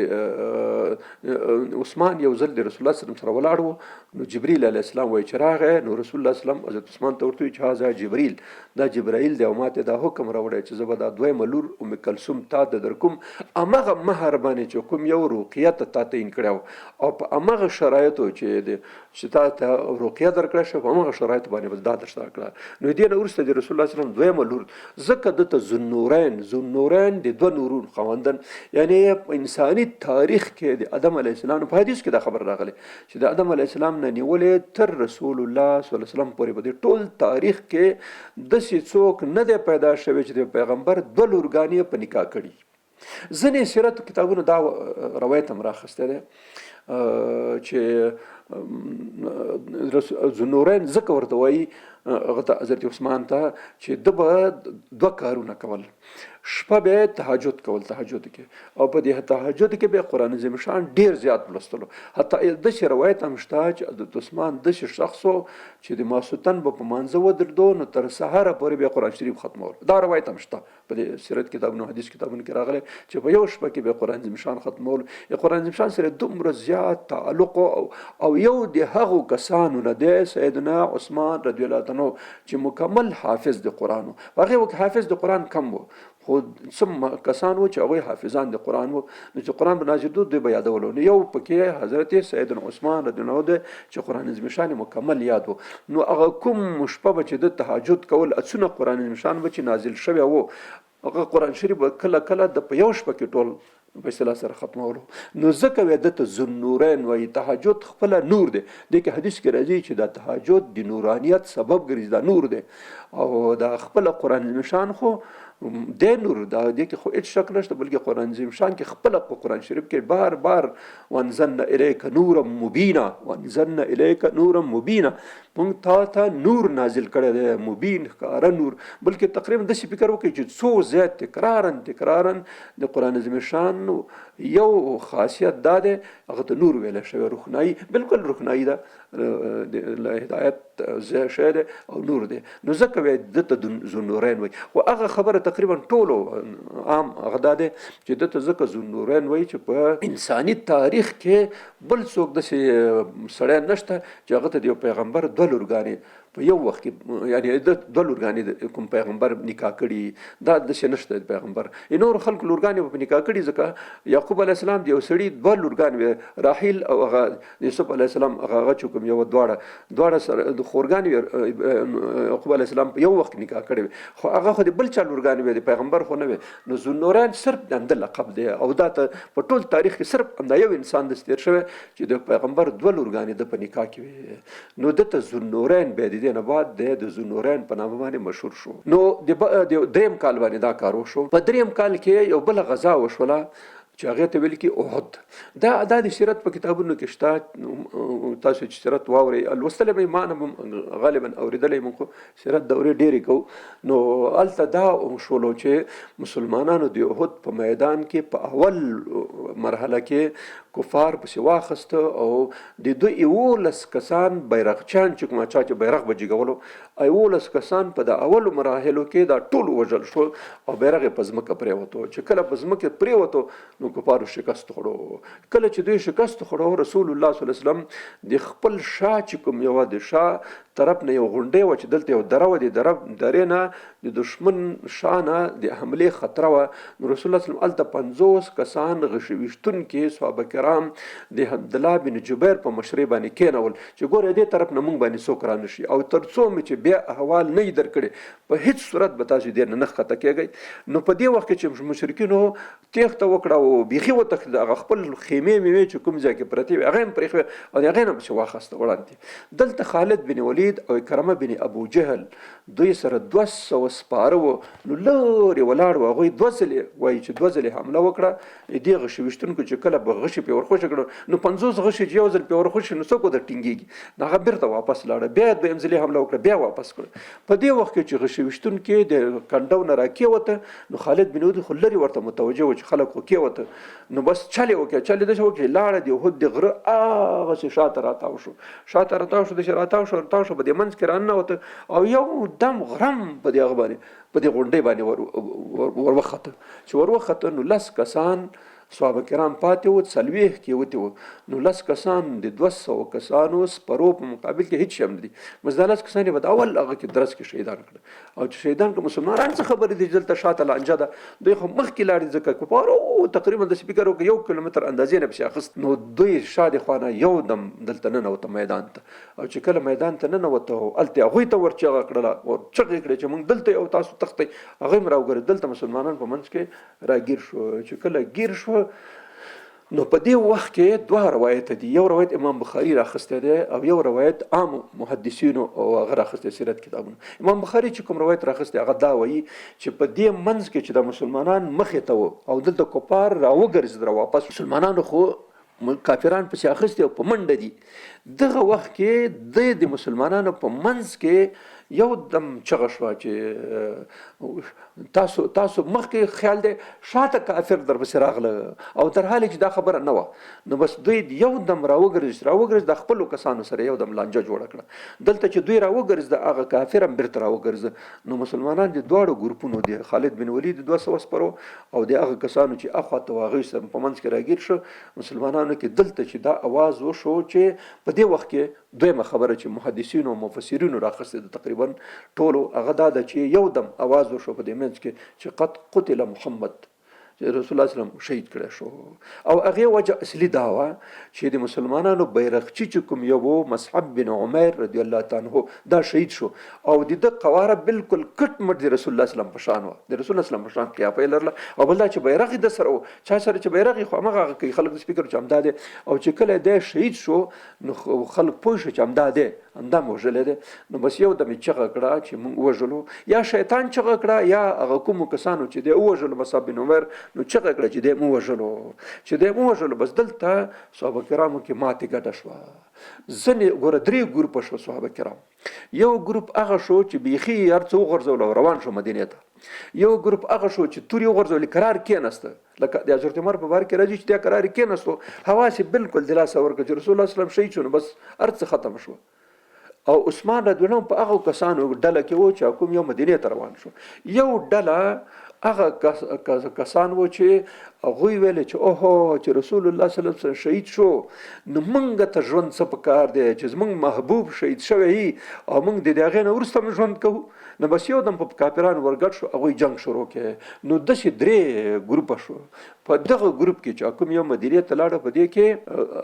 عثمان یو ځل د رسول الله صلی الله علیه وسلم سره ولاړ و. نو جبریل علیه السلام وایي چې راغی، نو رسول الله صلی الله علیه وسلم حضرت عثمان ته ورته وایي چې هذا جبریل، دا جبرائیل دی او ما ته دا حکم راوړی چې زه به دا دویمه لور ام کلثوم تا ته درکوم، همغه مهر باندې چې کوم یو رقیه ته تا تعین کړی و او په همغه شرایطو چې تا ته رقیه درکړی شوه په همغه شرایطو باندې به دا درته راکړه. نو دې نه وروسته د رسول الله صلی الله علیه وسلم دویمه لور، ځکه دته ذوالنورین د دوه نورون خاوندن، یعنی انساني تاریخ کې د آدم علیه السلام په حدیث کې دا خبر راغلی چې د آدم علیه السلام نه نیولې تر رسول الله صلی الله علیه وسلم پورې په دې ټول تاریخ کې داسې څوک نه دی پیدا شوی چې د پیغمبر دوه لورګانې په نکاح کړي. ځینې سیرت کتابونو دا روایت هم راخستی دی چې ذوالنورین ځکه ورته وایي هغه ته حضرت عثمان ته چې ده به 2 کارونه کول. شپه به تهجد کول، تهجد کې، او په دې تهجد کې به قرآن عظیم شان ډېر زیات لوستلو. حتی داسې روایت هم شته چې حضرت عثمان داسې شخص و چې د ماسوتن به په مانځه ودرېدو نو تر سهاره پورې به قرآن شریف ختمول. دا روایت هم شته په دې سیرت کتابونو حدیث کتابونو کې راغلی چې په یو شپه کې به قرآن عظیم شان ختمول. قرآن عظیم شان سره دومره زیات تعلق او یو د هغو کسانو نه دی سیدنا عثمان رضی الله عنه چې مکمل حافظ د قرآن و. هغې وخت حافظ د قرآن کم و، خو څه کسان وو چې هغوی حافظان د قرآن وو، نو چې قرآن به نازلېدو دوی به یادولو. نو یو پکې حضرت سیدنا عثمان رضی الله عنه دی چې قرآن عظیم شان مکمل یاد و. نو هغه کوم شپه به چې د تهجد کول اڅونه قرآن عظیم شان به چې نازل شوی و، هغه قرآن شریف به کله کله د په یو شپه کې ټول په اصطلاح سره ختمولو. نو ځکه وایي دته ذوالنورین وایي تهجد خپله نور دی. دې کې حدیث کې راځي چې دا تهجد د نورانیت سبب ګرځي، دا نور دی او دا خپله قرآن عظیم شان خو د نور دا دې کې خو هیڅ شک نشته، بلکې قرآن عظیم شان کې خپله په قرآن شریف کې بار بار وانزلنا الیک نورا مبینا، وانزلنا الیک نورا مبینا، موږ تا ته نور نازل کړی دی، مبین ښکاره نور. بلکې تقریبا داسې فکر وکړئ چې څو زیات تکرارا د قرآن عظیم شان یو خاصیت دا دی هغه ته نور ویلی شوی، روښنایي، بالکل روښنایي ده، د هدایت شی دی او نور دی. نو ځکه وایي ده ته ذوالنورین وایي. خو هغه خبره تقریبا ټولو عام هغه دا دی چې ده ته ځکه ذوالنورین وایي چې په انساني تاریخ کې بل څوک داسې سړی نشته چې هغه ته د یو پیغمبر دوه لورګانې په یو وخت کې، یعنی د دوه لورګانې کوم پیغمبر نکاح کړي، دا داسې نشته د پیغمبر. نور خلکو لورګانې په نکاح کړي، ځکه یعقوب علیه السلام د یو سړي دوه لورګانې وې، راحیل او هغه یوسف علیه السلام، هغه چې کوم یو دواړه سره د خورګانې وې، یعقوب علیه السلام په یو وخت نکاح کړی وې، خو هغه خو د بل چا لورګانې وې، د پیغمبر خو نه وې. نو ذوالنورین صرف د همده لقب دی، او دا ته په ټول تاریخ کې صرف همدا یو انسان داسې تېر شوی چې د پیغمبر دوه لورګانې د په نکاح کې وې. نو ده ته ذوالنورین بیا د دې نه بعد د ذوالنورین په نامه باندې مشهور شو. نو د دریم کال باندې دا کار وشو. په دریم کال کې یو بله غزا وشوله چې هغې ته ویل کې احد. دا د سیرت په کتابونو کې شته، تاسو چې سیرت واورئ، لوستلی به ما نه غالبا اورېدلی، موږ خو سیرت دورې ډېرې کوو. نو هلته دا شولو چې مسلمانانو د احد په میدان کې په اول مرحله کې کفار پسې واخسته، او د دوی 11 کسان بیرغچیان چې کومه چا چې بیرغ به جګولو، 11 کسان په د اولو مراحلو کې دا ټول وژل شو او بیرغ یې په ځمکه پرېوتو. چې کله په ځمکه پرېوتو نو کفارو شکست خوړو. کله چې دوی شکست خوړو، رسول الله صلی الله علیه وسلم د خپل شا چې کوم یوه د شا طرف نه یو غونډۍ وه چې دلته یو دره وه، د درې نه د دشمن شا نه د حملې خطره وه. نو رسول الله صلی الله علیه وسلم هلته 50 کسان غشي ویشتونکي صحابه کرام د عبدالله بن جبیر په مشرۍ باندې کېنول چې ګوره دې طرف نه موږ باندې څوک را نشي، او تر څو مې چې بیا احوال نه یې درکړې په هیڅ صورت به تاسو دې نه ښکته کېږئ. نو په دې وخت کې چې مشرکینو تېښته وکړه او بیخي وتښتېد، هغه خپل خیمې مې وې چې کوم ځای کې پرتې وې هغه یې هم پرېښوې او د هغې نه پسې واخسته وړاندې. دلته خالد بن ولید او کرمه بن ابو جهل دوی سره 200 سپاره وو. نو لرې ولاړ وو، هغوی 2 ځلې وایي چې 2 ځلې حمله وکړه. دې غشي ویشتونکو چې کله به غشي پرې ورخوشه کړو، نو 50 غشي چې یو ځل پرې ورخوشي نو څوک ورته ټینګېږي، نو هغه بېرته واپس لاړه، بیا یې دویم ځلې حمله وکړه، بیا واپس کړه. په دې وخت کې چې غشي ویشتونکي د کنډو نه راکېوته، نو خالد بن ولید خو لرې ورته متوجه و چې خلک خو کېوته. نو بس چل یې وکړه، چل یې داسې وکړه چې لاړه د احد د غره هغسې شاته راتاو شو، شاته راتاو شو، داسې راتاو شو په دې منځ کې راننوته، او یو دم غرم په دې هغه باندې په دې غونډۍ باندې وروخته. چې وروخته نو 10 کسان صحابه کرام پاتې وو، 40 کې وتې وو. نو 10 کسان د 200 کسانو سپرو په مقابل کې هیڅ شی هم نه دي. بس دا 10 کسان یې به د اول هغه کې درس کې شهیدان کړه. او چې شهیدان کړه مسلمانان څه خبرې دي، دلته شاته لانجه ده، دوی خو مخکې لاړې ځکه کفارو تقریبا داسې فکر وکړه 1 کیلومتر اندازې نه پسې اخیست. نو دوی شاده خوا نه یو دم دلته ننوته میدان ته، او چې کله میدان ته ننوته هلته هغوی ته ورچغه کړله، ورچغې کړې چې موږ دلته یو تاسو تښتئ. هغوی هم راوګرځېدل، دلته مسلمانان په منځ کې راګیر شو. چې کله ګیر شو، نو په دې وخت کې 2 روایت دي. یو روایت امام بخاری راخسته دی او یو روایت عام محدثینو او هغه راخسته سیرت کتابونو. امام بخاری چې کوم روایت راخسته هغه دا وایي چې په دې منځ کې چې د مسلمانان مخې ته وو او دلته کفار راوګرځېدل واپس، مسلمانانو خو کافران پسې اخیستي او په منډه دي. دغه وخت کې د مسلمانانو په منځ کې یو دم چغه شوه چې تاسو مخکې خیال دی شاته کافر در پسې راغله، او در حال چې دا خبره نه وه. نو بس دوی یو دم راوګرځېد د خپلو کسانو سره یو دم لانجه جوړه کړه. دلته چې دوی راوګرځېد هغه کافر هم بیرته راوګرځېد. نو مسلمانان د دواړو ګروپونو د خالد بن ولید 200 سپرو او د هغه کسانو چې اخواته و هغوی سره په منځ کې راګیر شو. مسلمانانو کې دلته چې دا اواز وشو چې په دې وخت کې دویمه خبره چې محدثینو او مفسرینو راخسته ده تقریبا ټولو، هغه دا ده چې یو دم اواز وشو په دې منځ کې چې قد قتل محمد، چې رسول الله صلی الله علیه وسلم شهید کړی شو. او هغه وجه اصلي دا وه چې د مسلمانانو بیرغچی چې کوم یو مصعب بن عمیر رضی الله تعالی عنہ دا شهید شو او د قواره بالکل کټ مټ د رسول الله صلی الله علیه وسلم په شان و، د رسول الله صلی الله علیه وسلم په شان قیافه لرله. او بل دا چې بیرغ د سره و، چا سره چې بیرغ خو هغه کوي خلک د سپیکر چې همدا دی. او چې کله دی شهید شو نو خلک پوه شو چې همدا دی، همدا وژلی دی. نو بس یو دم یې چغه کړه چې موږ وژلو، یا شیطان چغه کړه یا هغه کومو کسانو چې دی ووژلو مصعب بن عمر نو چغه کړه چې دی مو وژلو، چې دی مو وژلو. بس دلته صحابه کرامو کې ماتې ګډه شوه. ځینې ګوره 3 ګروپه شو صحابه کرام. یو ګروپ هغه شو چې بیخي هر څه وغورځول او روان شو مدینې ته. یو ګروپ هغه شو چې تورې وغورځولې قرار کېناسته، لکه د حضرت عمر په باره کې راځي چې دی قرار کېناستو، حواس یې بالکل د لاسه ورکړه چې رسول الله صلی الله علیه وسلم شهید شو نو بس هر څه ختم شو. او عثمان رضی الله عنه په هغه کسانو ډله کې و چې کوم یو مدینې ته روان شو. یو ډله هغه کسان و چې هغوی ویل چې اوهو چې رسول الله صلی الله علیه وسلم شهید شو نو موږ ته ژوند څه پکار دی چې زموږ محبوب شهید شوی او موږ د هغې نه وروسته هم ژوند کوو. نو بس یو دم په کافرانو ورګډ شو، هغوی جنګ شروع کړي. نو داسې 3 ګروپه شو. په دغه ګروپ کې چې کوم یو مدینې ته لاړه په دې کې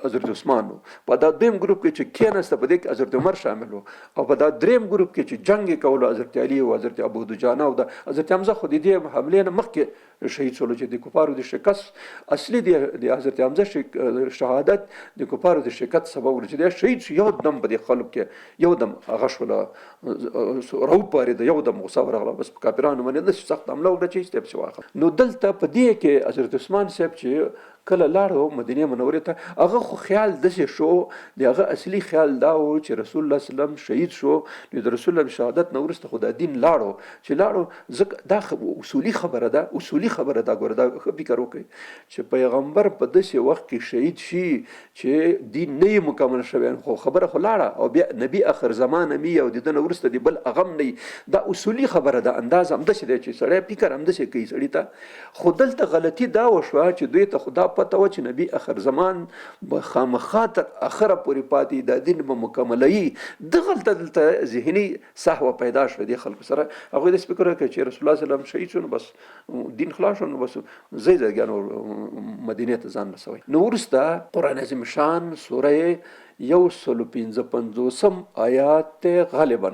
حضرت عثمان و، په دا 2م ګروپ کې چې کېناسته په دې کې حضرت عمر شامل و، او په دا 3م ګروپ کې چې جنګ یې کولو حضرت علي او حضرت ابو دجانه او د حضرت حمزه خو د دې حملې نه مخکې شهید شولو چې د کفارو د شکست اصلي د حضرت حمزه شهادت د کفارو د شکست سبب ورچې دی شهید شو. یو دم په دې خلک کې یو دم هغه شوله راوپارېده، یو دم غوسه ورغله، بس په کافرانو باندې داسې سخت حمله وکړه چې هېڅ پسې واخله. نو دلته په دې کې حضرت عثمان صاحب چې کله لاړو مدینه منورې ته، هغه خو خیال داسې شو، د هغه اصلي خیال دا و چې رسول الله صلی الله علیه وسلم شهید شو نو د رسول الله شهادت نه وروسته خو دا دین لاړو چې لاړو. ځکه دا اصولي خبره ده، اصولي خبره ده. ګوره دا ښه فکر وکړئ چې پیغمبر په داسې وخت کې شهید شي چې دین نه یې مکمل شوی، خو خبره خو لاړه او بیا نبی آخر زمانه می او د ده نه وروسته د بل هغه نه. دا اصولي خبره ده، انداز همداسې دی چې سړی فکر همداسې کوي سړي ته. خو دلته غلطي دا وشوه چې دوی ته خدا پته و چې نبی آخر زمان به خامخا تر اخره پورې پاتې دا دین به مکملوي. دلته ذهني سهوه پیدا شوه دې خلکو سره. هغوی داسې فکر وکړ چې رسول الله صلی الله علیه وسلم شهید شو نو بس دین خلاص شو، نو بس ځای مدینې ته ځان رسوي. نو وروسته قرآن عظیم شان سوره 155 آیات غالبا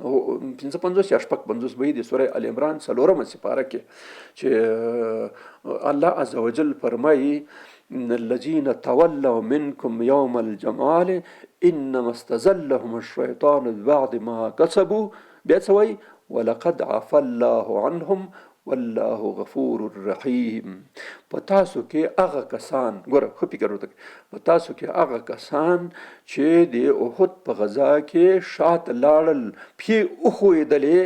55 یا 56 به د سوره ال عمران 4مه سپاره کې چې الله عز وجل فرمایي ان الذين تولوا منكم يوم الجمال انما استزلهم الشيطان ببعض ما كسبوا بيتسوي ولقد عفى الله عنهم والله غفور رحیم. په تاسو کې هغه کسان، ګوره خو فکر وکړئ، په تاسو کې هغه کسان چې د احد په غزا کې شاته لاړل، پښې وښویېدلې،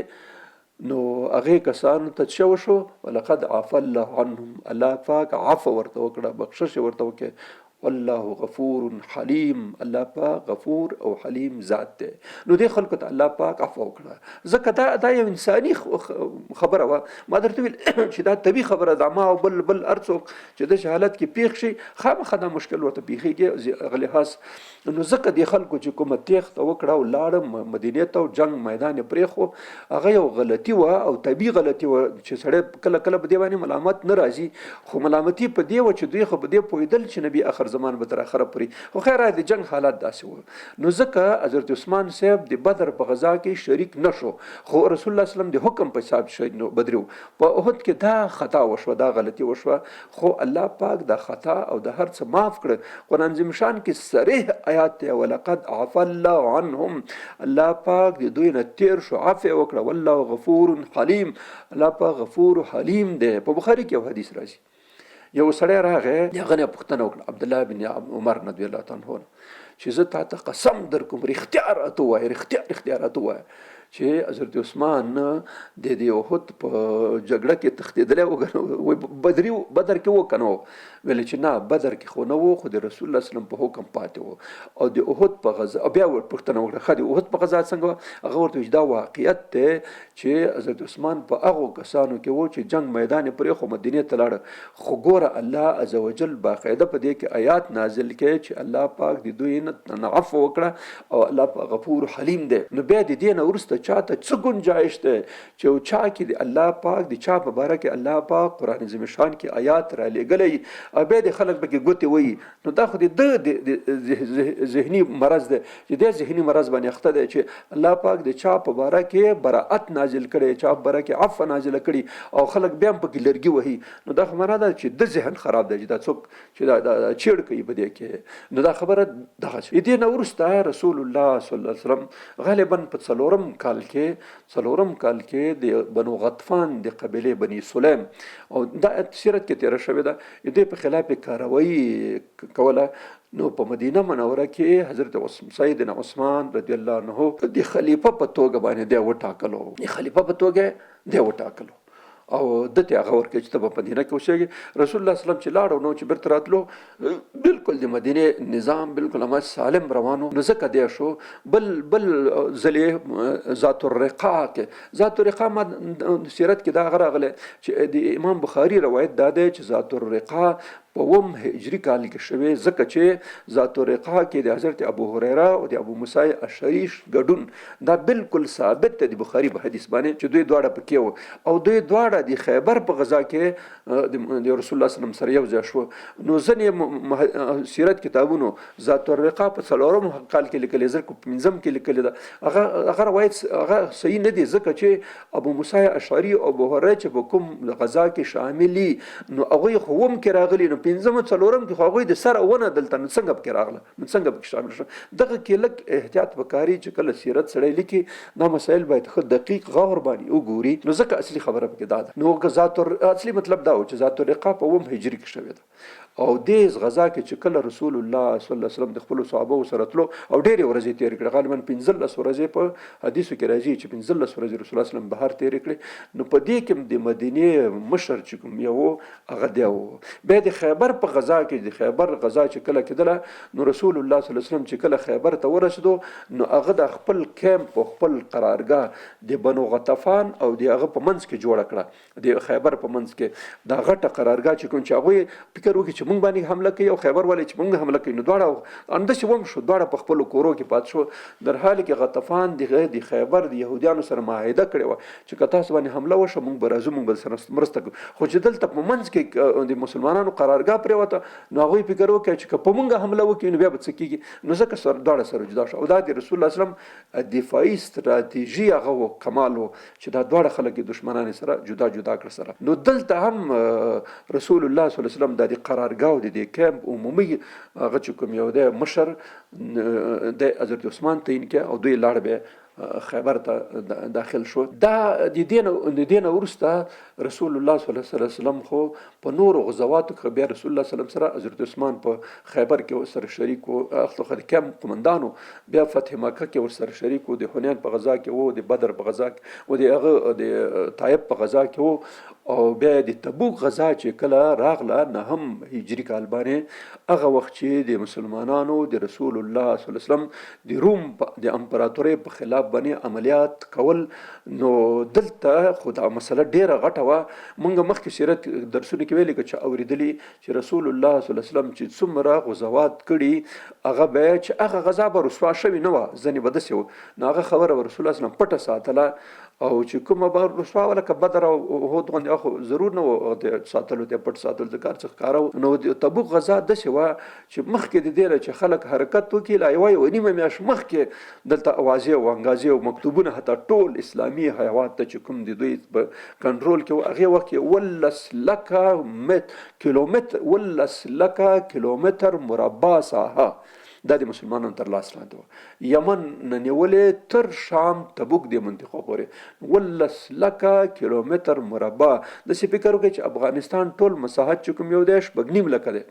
نو هغې کسانو ته څه وشو؟ ولقد عفى الله عنهم، الله پاک عفو ورته وکړه، بخشش ورته وکړه. والله غفور حلیم، الله پاک غفور او حلیم ذات دی. نو دې خلکو ته الله پاک عفو وکړه. ځکه دا یو انساني خبره وه. ما درته ویل چې دا طبیعي خبره ده، ما او بل هر څوک چې داسې حالت کې پیښ شي خامخا دا مشکل ورته پیښېږي هغه لحاظ. نو ځکه دې خلکو چې کومه تېښته وکړه او لاړه مدینې ته او جنګ میدان یې پرېښو، هغه یو غلطي وه او طبیعي غلطي وه چې سړی کله کله په دې باندې ملامت نه راځي. خو ملامتي په دې وه چې دوی خو په دې پوهېدل چې نبي آخر زمان به تر اخره پورې، خو خیر د جنگ حالات داسې وو. نو ځکه حضرت عثمان صاحب د بدر په غزا کې شریک نشو، خو رسول الله صلی الله علیه وسلم د حکم په حساب شهید نو بدري و. په احد کې دا خطا وشوه، دا غلطي وشوه، خو الله پاک دا خطا او د هر څه معاف کړه. قرآن عظیم شان کې صریح آیات دی ولقد عفى الله عنهم، الله پاک د دوی نه تیر شو، عفو وکړه. والله غفور حلیم، الله پاک غفور حلیم دی. په بخاري کې یو حدیث راځي، یو سړی راغی، هغه نه پوښتنه وکړه عبد الله بن عمر رضی الله تعالی عنه چې زه تا ته قسم در کوم رښتیا راته ووایه، رښتیا راته ووایه چې حضرت عثمان د دې احد په جګړه کې تښتېدلی و، بدر کې و که نه و؟ ویل چې نه بدر کې خو نه و، خو د رسول الله صلی الله علیه وسلم په حکم پاتې و. او د احد په غزا بیا پوښتنه وکړه ښه د احد په غزا څنګه وه؟ هغه ورته ویل دا واقعیت دی چې حضرت عثمان په هغو کسانو کې و چې جنګ میدان یې پرېښو مدینې ته لاړه. خو ګوره الله عز وجل باقاعده په دې کې آیات نازل کړي چې الله پاک د دوی نه عفو وکړه او الله پاک غفور حلیم دی. نو بیا د دې نه وروسته چاته څه ګنجایش دی چې یو چا کې د الله پاک د چا په باره کې الله پاک قرآن عظیم شان کې آیات را لېږلی او بیا د خلک پکې ګوتې وایي، نو دا خو د ذهني مرض دی چې دی ذهني مرض باندې اخته دی چې الله پاک د چا په باره کې براءت نازل کړی، چا په باره کې عفو نازله کړي او خلک بیا هم پکې لرګي وهي، نو دا خبره ده چې د ذهن خراب دی چې دا څوک چې دا چیړ کوي په دې کې. نو دا خبره دغه دې نه وروسته رسول الله صلی الله علیه وسلم غالبا په څلورم کال کې د بنو غطفان د قبیلې بني سلیم او دا سیرت کې تیره شوې ده، دې په خلاف کاروایی کوله. نو په مدینه منوره کې حضرت سیدنا عثمان رضی الله عنه د خلیفہ په توګه باندې دی وټاکلو، خلیفہ په توګه دی وټاکلو او دته هغه ورکه چې په مدینه کې اوسېږي. رسول الله صلی الله علیه وسلم چې لاړو نو چې بیرته راتلو بالکل د مدینه نظام بالکل هم سالم روانو. نو ځکه دی شو بل ځلې ذات الرقاع کې، ذات الرقاع ما سیرت کې دا غراغله چې د امام بخاری روایت دا دی چې ذات الرقاع په 9 هجری کال کې شوی، ځکه چې ذات الرقاع کې د حضرت ابو هريره او د ابو موسی اشعری ګډون دا بالکل ثابت دی د بخاری په حدیث باندې چې دوی دواړه پکې وو او دوی دواړه د خیبر په غزا کې د رسول الله صلی الله علیه وسلم سره یو ځای شو. نو ځینې سیرت کتابونو ذات الرقاع په 4 کال کې لیکلي، ځکه په 5 کې لیکلي ده. هغه روایت هغه صحیح نه دی، ځکه چې ابو موسی اشعری او ابو هريره چې په کوم غزا کې شاملي نو هغه خو هم کې راغلي، نو 5 څلورم کې خو هغوی د سره ونه دلته نو څنګه پکې راغله، نو څنګه پکې شامل شو. دغه کې لږ احتیاط وکړي چې کله سیرت سړی لیکي دا مسایل باید ښه دقیق غور باندې وګوري، نو ځکه اصلي خبره پکې دا ده. نو اصلي مطلب دا و چې ذات الرقاع په 9 هجری کې شوې ده او دې غزا کې چې کله رسول الله صلی الله علیه وسلم د خپل صحابه سره تلو او ډېرې ورځې تېرې کړې، غالبا 15 ورځې په حدیثو کې راځي چې 15 ورځې رسول الله صلی الله علیه وسلم بهر تېرې کړې. نو په دې کې د مدینې مشر چې کوم یو هغه دی بیا د خیبر په غزا کې، د خیبر غزا چې کله کېدله نو رسول الله صلی الله علیه وسلم چې کله خیبر ته ورسېدو نو هغه د خپل کیمپ او خپل قرارګاه د بنو غطفان او د هغه په منځ کې جوړه کړه، د خیبر په منځ کې دا غټه قرارګاه چې کوم چې هغوی فکر وکړي چې مونږ باندې حمله کوي او خیبر والے چې مونږ حمله کوي، نو دواړه انداسې وم شو، دواړه په خپلو کورو کې پات شو. در حال کې غطفان د خیبر د یهودیانو سره معاهده کړې وه چې که تاسو باندې حمله وشوه مونږ به راځو، مونږ به سره مرسته کوو. خو چې دلته په منځ کې د مسلمانانو قرارګاه پرېوته نو هغوی فکر وکړي چې که په مونږ حمله وکړي نو بیا به څه کېږي، نو ځکه دواړه سره جدا شو. او دا د رسول الله صلی الله علیه وسلم دفاعي ستراتیژي هغه و، کمال و چې دا دواړه خلک د دشمنانو سره جدا کړ سره. نو دلته هم رسول الله صلی الله علیه وسلم د قرارګاه او د کیمپ عمومي هغه چې کوم یو دی مشر د حضرت عثمان تعیین کړ او دوی لاړ به خیبر ته داخل شو. دا د دې نه وروسته رسول الله صلی الله علیه وسلم خو په نورو غزواتو کې بیا رسول الله صلی الله علیه وسلم سره حضرت عثمان په خیبر کې ورسره شریک و، اخر کم قمندانو بیا فتح مکه کې ورسره شریک و، د حنین په غزا کې و، د بدر په غزا کې و، د هغه د طائف په غزا کې و، او بیا د تبوک غزا چې کله راغله 9 هجری کال باندې هغه وخت چې د مسلمانانو د رسول الله صلی الله علیه وسلم د روم د امپراتورۍ په خلاف باندې عملیات کول. نو دلته خو دا مسله ډیره غټه وه. مونږ مخکې سیرت درسونه کې ویلي چې اورېدلي چې رسول الله صلی الله علیه وسلم چې څومره غزوات کړي هغه به چې هغه غزا به رسوا شوې نه وه، ځینې به داسې وه، نو هغه خبره به رسول الله صلی الله علیه وسلم پټه ساتله او چې کومه به رسوا وه لکه بدر او احد غوندې خو ضرور نه و د ساتلو ته پټ ساتل د کار څخه کار و. نو د تبوک غزا داسې وه چې مخکې د دې چې خلک حرکت وکړي لا یوه نیمه میاشت مخکې دلته اوازې او انګازې او مکتوبونه حتی ټول اسلامي حیوات ته چې کوم د دوی په کنټرول کې هغې وخت کې 11 لکه کیلومتر مربع ساحه دا د مسلمانانو تر لاس لاندې وه. یمن نه نیولې تر شام تبوک د منطقو پورې 11 لکه کیلومتر مربع. داسې فکر وکړئ چې افغانستان ټول مساحت چې کوم یو دی 6.5 لکه دی،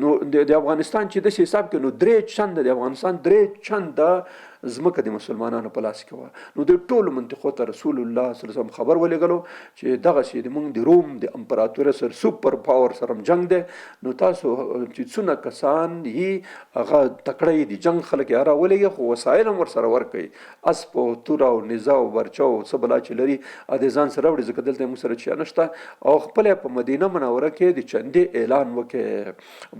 نو د افغانستان چې داسې حساب کې نو 3 چنده د افغانستان 3 چنده ځمکه د مسلمانانو په لاس کې وه. نو د ټولو منطقو ته رسول الله صلی الله علیه وسلم خبر ولېږلو چې دغسې د موږ د روم د امپراتورۍ سره سوپر پاور سره جنګ دی، نو تاسو چې څونه کسان یې هغه تکړه د جنګ خلک یې راولېږي، خو وسایل هم ورسره ورکوي، اسب او توره او نیزه او برچه او څه بلا چې لري د ځان سره وړي، ځکه دلته موږ سره چیا نشته. او خپل په مدینه منوره کې د چندې اعلان وکړي،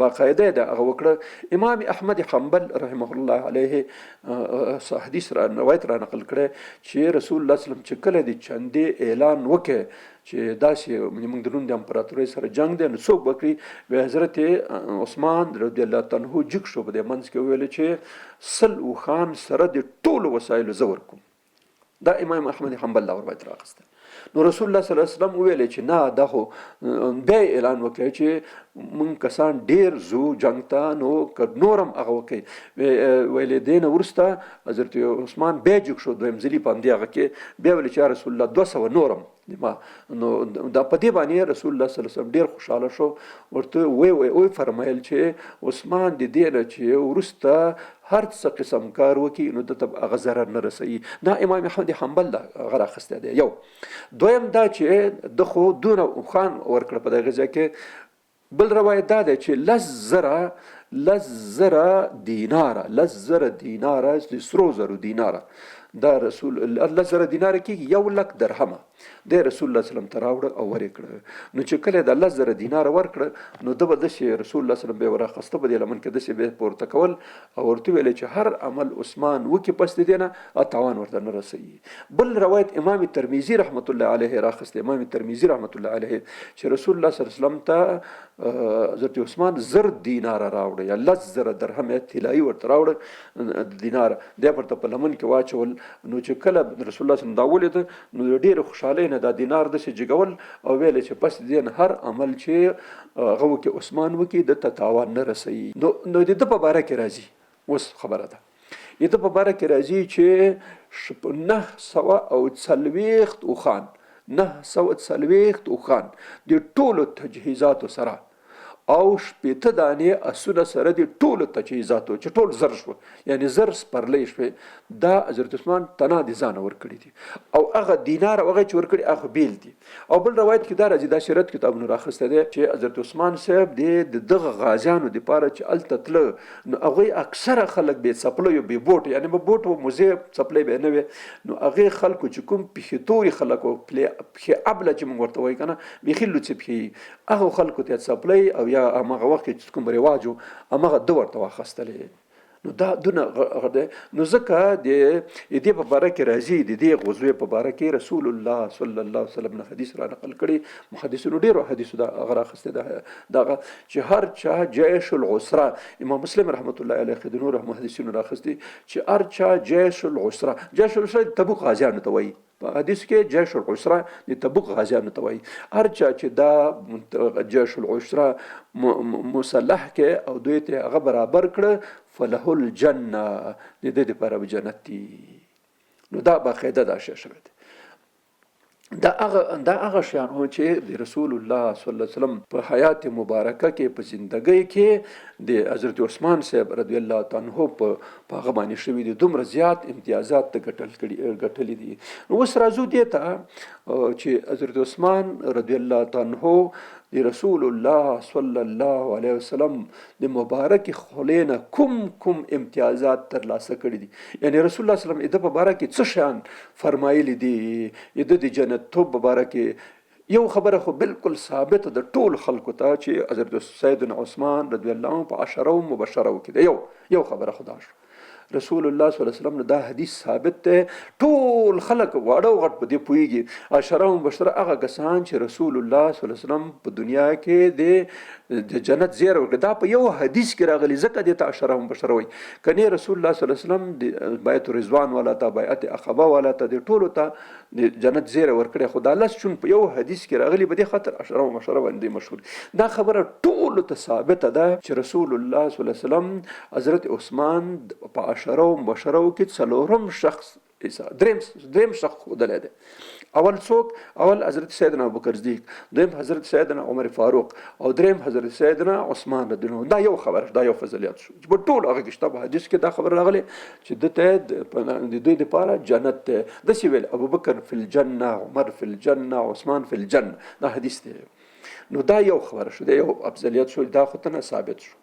باقاعده د هغه وکړه. امام احمد حنبل رحمه الله علیه حدیث روایت را نقل کړی چې رسول الله صلی الله علیه وسلم چې کله د چندې اعلان وکړي چې داسې موږ د روم د امپراتورۍ سره جنگ دی نو څوک به کوي. حضرت عثمان رضی الله تعالی عنه جګ شو په دې منځ کې ویل چې سل اوښان سره د ټولو وسایلو زه ورکوم. دا امام احمد حنبل روایت راغسته. نو رسول الله صلی الله علیه وسلم ویل چې نه دا خو بیا اعلان وکړي چې مونږ کسان ډیر زو جنگ ته نو که نورم هغه وکړي. ویل دې نه وروسته حضرت عثمان بیا جګ شو دویم ځلي په همدې هغه کې بیا ویل چې رسول الله 200 نورم نو دا په دې باندې رسول الله صلی الله علیه وسلم ډیر خوشاله شو. ورته وی فرمایل چې عثمان د دې نه چې وروسته هر څه قسم کار وکړي نو دته هغه ضرر نه رسوي. دا امام احمد حنبل هغه راخستی دی. یو دویم دا چې د خو دونه اوښان ورکړه په دغه ځای کې. بل روایت دا دی چې لس زره دیناره د سرو زرو دیناره دا رسول الله زره دیناره کې 1 لک درهمه د رسول الله صلی الله علیه وسلم ته راوړه او ورې کړه. نو چې کله د الله زره دیناره ورکړه نو د به داسې رسول الله صلی الله علیه وسلم به وراخسته په دې لمن کې داسې به پورته کول او ورته ویل چې هر عمل عثمان وکړي پس د دې نه تاوان ورته نه رسوي. بل روایت امام ترمذی رحمت الله علیه راخسته. امام ترمذی رحمت الله علیه چې رسول الله صلی الله علیه وسلم ته حضرت عثمان 1000 دیناره راوړه یا 10,000 درهم طلایی ورته راوړه دیناره د پرته په لمن کې واچول. نو چې کله رسول الله صلی الله علیه وسلم دا ولید نو ډیر خوشاله نه دا دینار د جګول او ویل چې پس دین هر عمل چې هغه کې عثمان وکي د تاوان نه رسي. نو د په باره کې راځي. اوس خبره ده د په باره کې راځي چې 940 اوښان د ټولو تجهیزاتو سره او 8 دانې اسونه سره د ټولو تجهیزاتو چې ټول زر شو یعنی زر سپرلی شوې دا حضرت عثمان تنا د ځان ورکړي دي او هغه دینار هغه چې ورکړي هغه بیل دي. او بل روایت کې دا راځي دا سیرت کتابونه راخسته دي چې حضرت عثمان صاحب د دغه غازیانو د پاره چې التتل نو هغه اکثره خلک به سپلو به بوټ یعنی به بوټ او موزه سپلې به نه وي. نو هغه خلکو چې کوم پخیتوري خلکو پخې ابله چې موږ ورته وایي کنه بخیلو چې پخې هغه خلکو ته سپلې او یا هغه وخت چې کوم رواجو هغه د ورته واخستلې. نو دا دونه غده نو ځکه د دې په باره کې راځي د دې غزوې په باره کې رسول الله صلی الله علیه وسلم حدیث را نقل کړي. محدثینو ډیرو حدیثو دا غره خسته دا چې هر چا جيش العسره امام مسلم رحمت الله علیه د نور محدثینو راخستي چې هر چا جيش العسره تبوک غازیانو ته وایي. په حدیث کې جيش العسره د تبوک غازیانو ته وایي. هر چا چې دا جيش العسره مسلح کې او دوی ته هغه برابر کړ فله الجنه د دې لپاره جنت دی. نو دا باقاعده دا شی شوی دی. دا هغه شیان هو چې د رسول الله صلی الله علیه وسلم په حیات مبارکه کې په زندګۍ کې د حضرت عثمان صاحب رضی الله تعالی عنہ په هغه باندې شوي دي دومره زیات امتیازات ګټلې دي. نو اوس راځو دې ته چې حضرت عثمان رضی الله تعالی عنہ د رسول الله صلی الله علیه وسلم د مبارک خلینا کوم امتیازات ترلاسه کړي دي. یعنی رسول الله صلی الله علیه وسلم د په باره کې څه شان فرمایلی دي د جنت تو په باره کې یو خبره خو بالکل ثابت د ټول خلکو ته چې حضرت سیدنا عثمان رضی الله عنه په 10 مبشره وکړي. یو خبره خدا شو رسول الله صلی الله علیه وسلم دا حدیث ثابت ده. ټول خلک واړه غټ په دې پویږي 10 مبشره هغه کسان چې رسول الله صلی الله علیه وسلم په دنیا کې د جنت زیره ورکړه. دا په یو حدیث کې راغلی ځکه د 10 مبشره وای کني رسول الله صلی الله علیه وسلم د بیعت رضوان والا ته بیعت عقبه والا ته د ټولو ته د جنت زیره ورکړه. خدا الله چون په یو حدیث کې راغلی به د خاطر 10 مبشره باندې مشهور. دا خبره ټول ته ثابت ده چې رسول الله صلی الله علیه وسلم حضرت عثمان په 10 مبشره کې څلورم شخص دریم شخص خودلې ده. اول څوک؟ اول حضرت سیدنا ابوبکر صدیق، دویم حضرت سیدنا عمر فاروق او دریم حضرت سیدنا عثمان رضی الله عنه. دا یو خبره دا یو فضیلت شو چې په ټول هغه کتاب حدیث کې دا خبر راغلی چې د دوی لپاره جنت ده. د سی ویل ابوبکر فی الجنه، عمر فی الجنه، عثمان فی الجنه. دا حدیث دی. نو دا یو خبره شو دا یو افضلیت شو دا خو ته ثابت شو.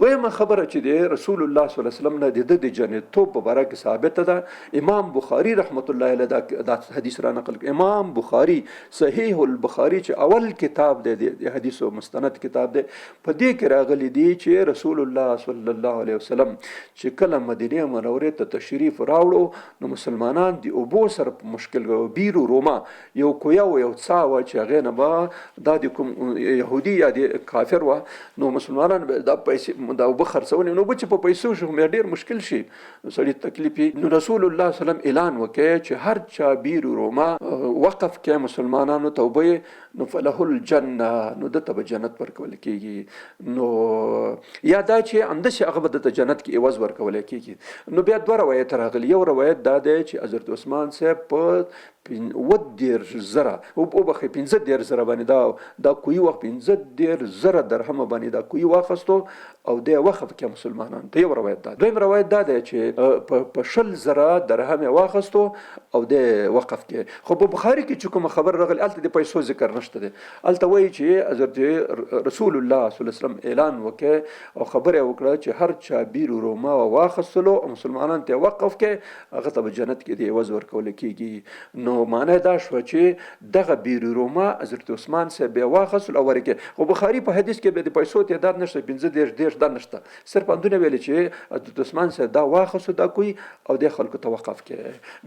دویمه خبره چې دی رسول الله صلی الله علیه وسلم نه د جنتوب په باره کې ثابته ده. امام بخاري رحمت الله علیه دا حدیث را نقل کړ. امام بخاري صحیح البخاري چې اول کتاب دی د حدیثو مستند کتاب دی، په دې کې راغلی دی چې رسول الله صلی الله علیه وسلم چې کله مدینه منورې ته تشریف راوړو نو مسلمانان د اوبو سره په مشکل بیرو روما یو کویا و یو څا و چې هغې نه به دا د کوم یهودي یا د کافر و نو مسلمانان به دا پیسې دا اوبه خرڅونې نو به چې په پیسو شو بیا ډېر مشکل شي سړي تکلیف نو رسول الله صلی الله علیه وسلم اعلان وکړ چې هر چا بیرو روما وقف کې مسلمانانو توبه نو فله الجنه نو دته به جنت ورکول کېږي. نو یا دا چې همداسې هغه به دته جنت کې عوض ورکول کېږي. نو بیا دوه روایت راغلي. یو روایت دا دی چې حضرت عثمان صاحب په 15,000 باندې دا کوی وخت 15,000 درهم باندې دا کوی واخستو او د وقف کې مسلمانان ته. یو روایت دا. دویم روایت دا دی چې په 20,000 درهم واخستو او د وقف کې. خو په بخاري کې چې کوم خبر راغلی الته د پیسو ذکر نشته دی. الته وایي چې حضرت رسول الله صلی الله علیه وسلم اعلان وکړ او خبره وکړه چې هر چا بیرو روما واخستلو او مسلمانان ته وقف کې هغه ته جنت کې دی عوض ورکول کېږي. نو معنی دا شو چې دغه بیرو روما حضرت عثمان صاحب بیا واخستل او ورکه. خو بخاري په حدیث کې به د پیسو تعداد نشته 15 دا نشته، صرف اندونه ویل چې حضرت عثمان صاحب دا واخستو دا کوي او د خلکو ته وقف کې.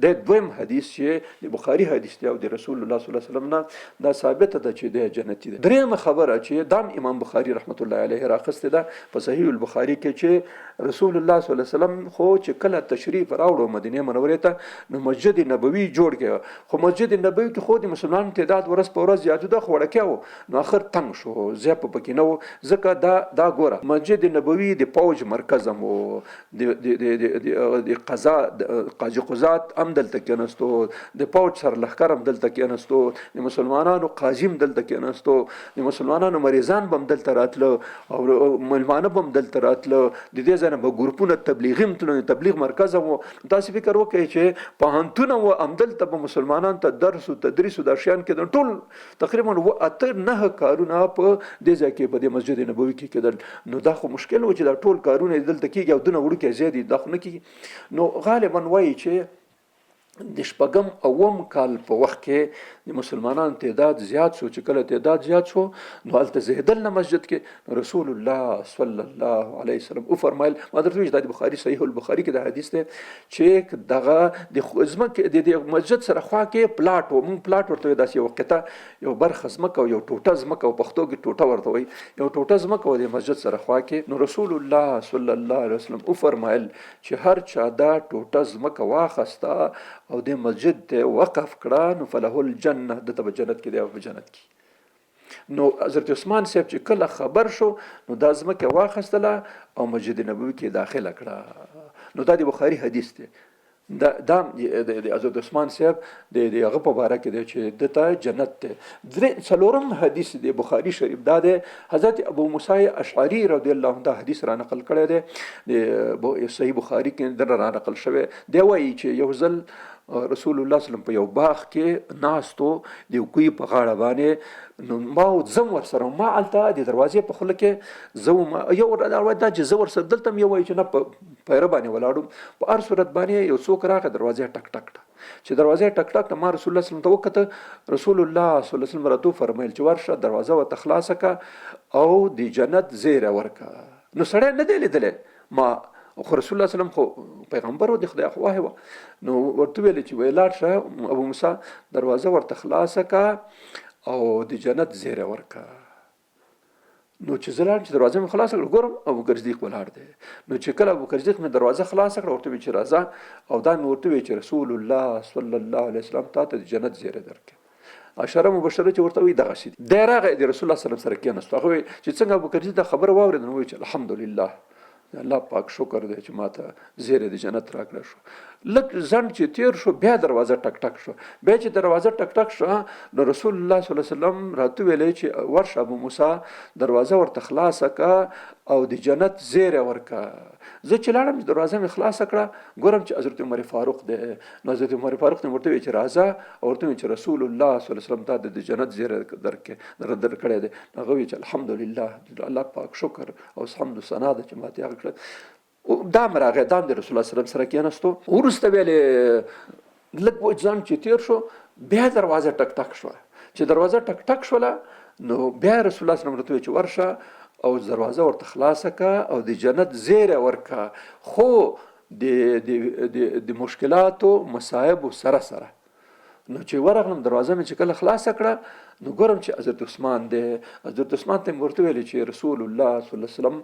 د دویم حدیث چې د بخاري حدیث دی او د رسول الله صلی الله علیه وسلم نه دا ثابت ده چې د جنتی ده. درېمه خبره چې دام امام بخاري رحمت الله علیه راخسته ده په صحیح البخاري کې چې رسول الله صلی الله علیه وسلم خو چې کله تشریف راوړو مدینه منورې ته نو مسجد نبوي جوړ کړ. خو مسجد نبوي کې خو د مسلمانانو تعداد ورځ په ورځ زیاتو ده، خو وړکه و نو اخر تنگ شو زیات په کې نو ځکه دا ګوره مسجد نبوي د پوج مرکز مو د قضا قاضي قضات هم دلته کېناستو، د پوج سر لښکر هم دلته کېناستو، د مسلمانانو قاضي هم دلته کېناستو، د مسلمانانو مریضان به هم دلته راتله او ملمانه به هم دلته راتله. د دې ځای نه به ګروپونه تبلیغي هم تلل، تبلیغ مرکز مو. تاسو فکر وکړئ چې پوهنتونه و هم دلته به مسلمانانو ته درس او تدریس او دا شیان کېدل. ټول تقریبا 8-9 کارونه په دې ځای کې په دې مسجد نبوي کې کېدل. نو دا خو مشکل و چې دا ټول کارونه دلته کېږي او دونه وړوکی ځای دی دا خو نه کېږي. نو غالبا وایي چې د شپږم اوم کال په وخت کې د مسلمانانو تعداد زیات شو. چې کله تعداد زیات شو نو هلته زهدل نه مسجد کې رسول الله صلی الله علیه وسلم او فرمایل ما درته ویل د بخاری صحیح البخاری کې د حدیث دی چې دغه د ځمکې د مسجد سره خوا کې پلاټ و مونږ پلاټ ورته داسې یو قطعه یو برخه ځمکه او یو ټوټه ځمکه او پښتو کې ټوټه ورته وایي یو ټوټه ځمکه و د مسجد سره خوا کې. نو رسول الله صلی الله علیه وسلم او فرمایل چې هر چا دا ټوټه ځمکه واخسته او د مسجد ته وقف کړه نو فله الجنه دته په جنت کې دی او په جنت کې. نو حضرت عثمان صاحب چې کله خبر شو نو دا ځمکه واخستله او مسجد نبوي کې داخله کړه. نو دا د بخاري حدیث دی. دا د حضرت عثمان صاحب د هغه په باره کې دی چې دته جنت دی. څلورم حدیث دی بخاري شریف دا دی حضرت ابو موسی اشعری رضی الله عنه دا حدیث را نقل کړی دی د صحیح بخاري کې در را نقل شوی دی. وایي چې یو ځل رسول الله صلی الله علیه وسلم په یو باغ کې ناستو د کوی په غاړه باندې نو ما زم ور سره ما الته د دروازې په خوله کې زوم یو دروازه دا چې زور سره دلته یو وایي چې نه په پیره باندې ولاړم په هر صورت باندې یو څوک راغی دروازې ټک ټک چې دروازې ټک ټک ما رسول الله صلی الله علیه وسلم ته وکړه. رسول الله صلی الله علیه وسلم راته فرمایل چې ورشه دروازه وته خلاصه کا او د جنت زیره ورکا. نو سړی نه دی لیدلی ما خو رسول الله صلی الله علیه وسلم خو پیغمبر و د خدای خواه و نو ورته ویل چې ویلاړ شه ابو موسی دروازه ورته خلاصه کا او د جنت زیره ورکا. نو چې زلال چې دروازه مې خلاص کړ ګورم ابو بکر صدیق ولاړ دی. نو چې کله ابو بکر صدیق مې دروازه خلاص کړ ورته وی چې راځه او دا مې ورته وی چې رسول الله صلی الله علیه وسلم ته د جنت زیره درکړي. اشاره مبشره چې ورته وی دغه شي دی راغی د رسول الله صلی الله علیه وسلم سره کېناست. هغه چې څنګه ابو بکر صدیق خبر واورید نو وی چې الحمدلله الله پاک شکر دی چې ماته زیره د جنت راکړه شو. لږ ځنډ چې تیر شو بیا دروازه ټک ټک شو. بیا چې دروازه ټک ټک شو نو رسول الله صلی الله علیه وسلم راته ویلې چې ورشه ابو موسی دروازه ورته خلاصه کا او د جنت زیره ورکا. زه چې لاړم دروازه مې خلاصه کړه ګورم چې حضرت عمر فاروق دی. نو حضرت عمر فاروق ته ورته وی چې راځه او ورته وی چې رسول الله صلی الله علیه وسلم ته د جنت زیره درکړی دی. هغه وی چې الحمدلله الله پاک شکر او حمد و ثنا ده چې ماته هغه کړ. دا راغی دا د رسول الله صلی الله علیه وسلم سره کېناستو. وروسته ویلې لږ ځان چې تیر شو بیا دروازه ټک ټک شو. چې دروازه ټک ټک شوله نو بیا رسول الله صلی الله علیه وسلم ورته چې ورشه او دروازه ورته خلاصه کا او د جنت زیره ورکا. خو د مشکلاتو مصائب سره سره نو چې ورغلم دروازه مې چې کله خلاصه کړه نو ګورم چې حضرت عثمان دی. حضرت عثمان ته ورته ویل چې رسول الله صلی الله علیه وسلم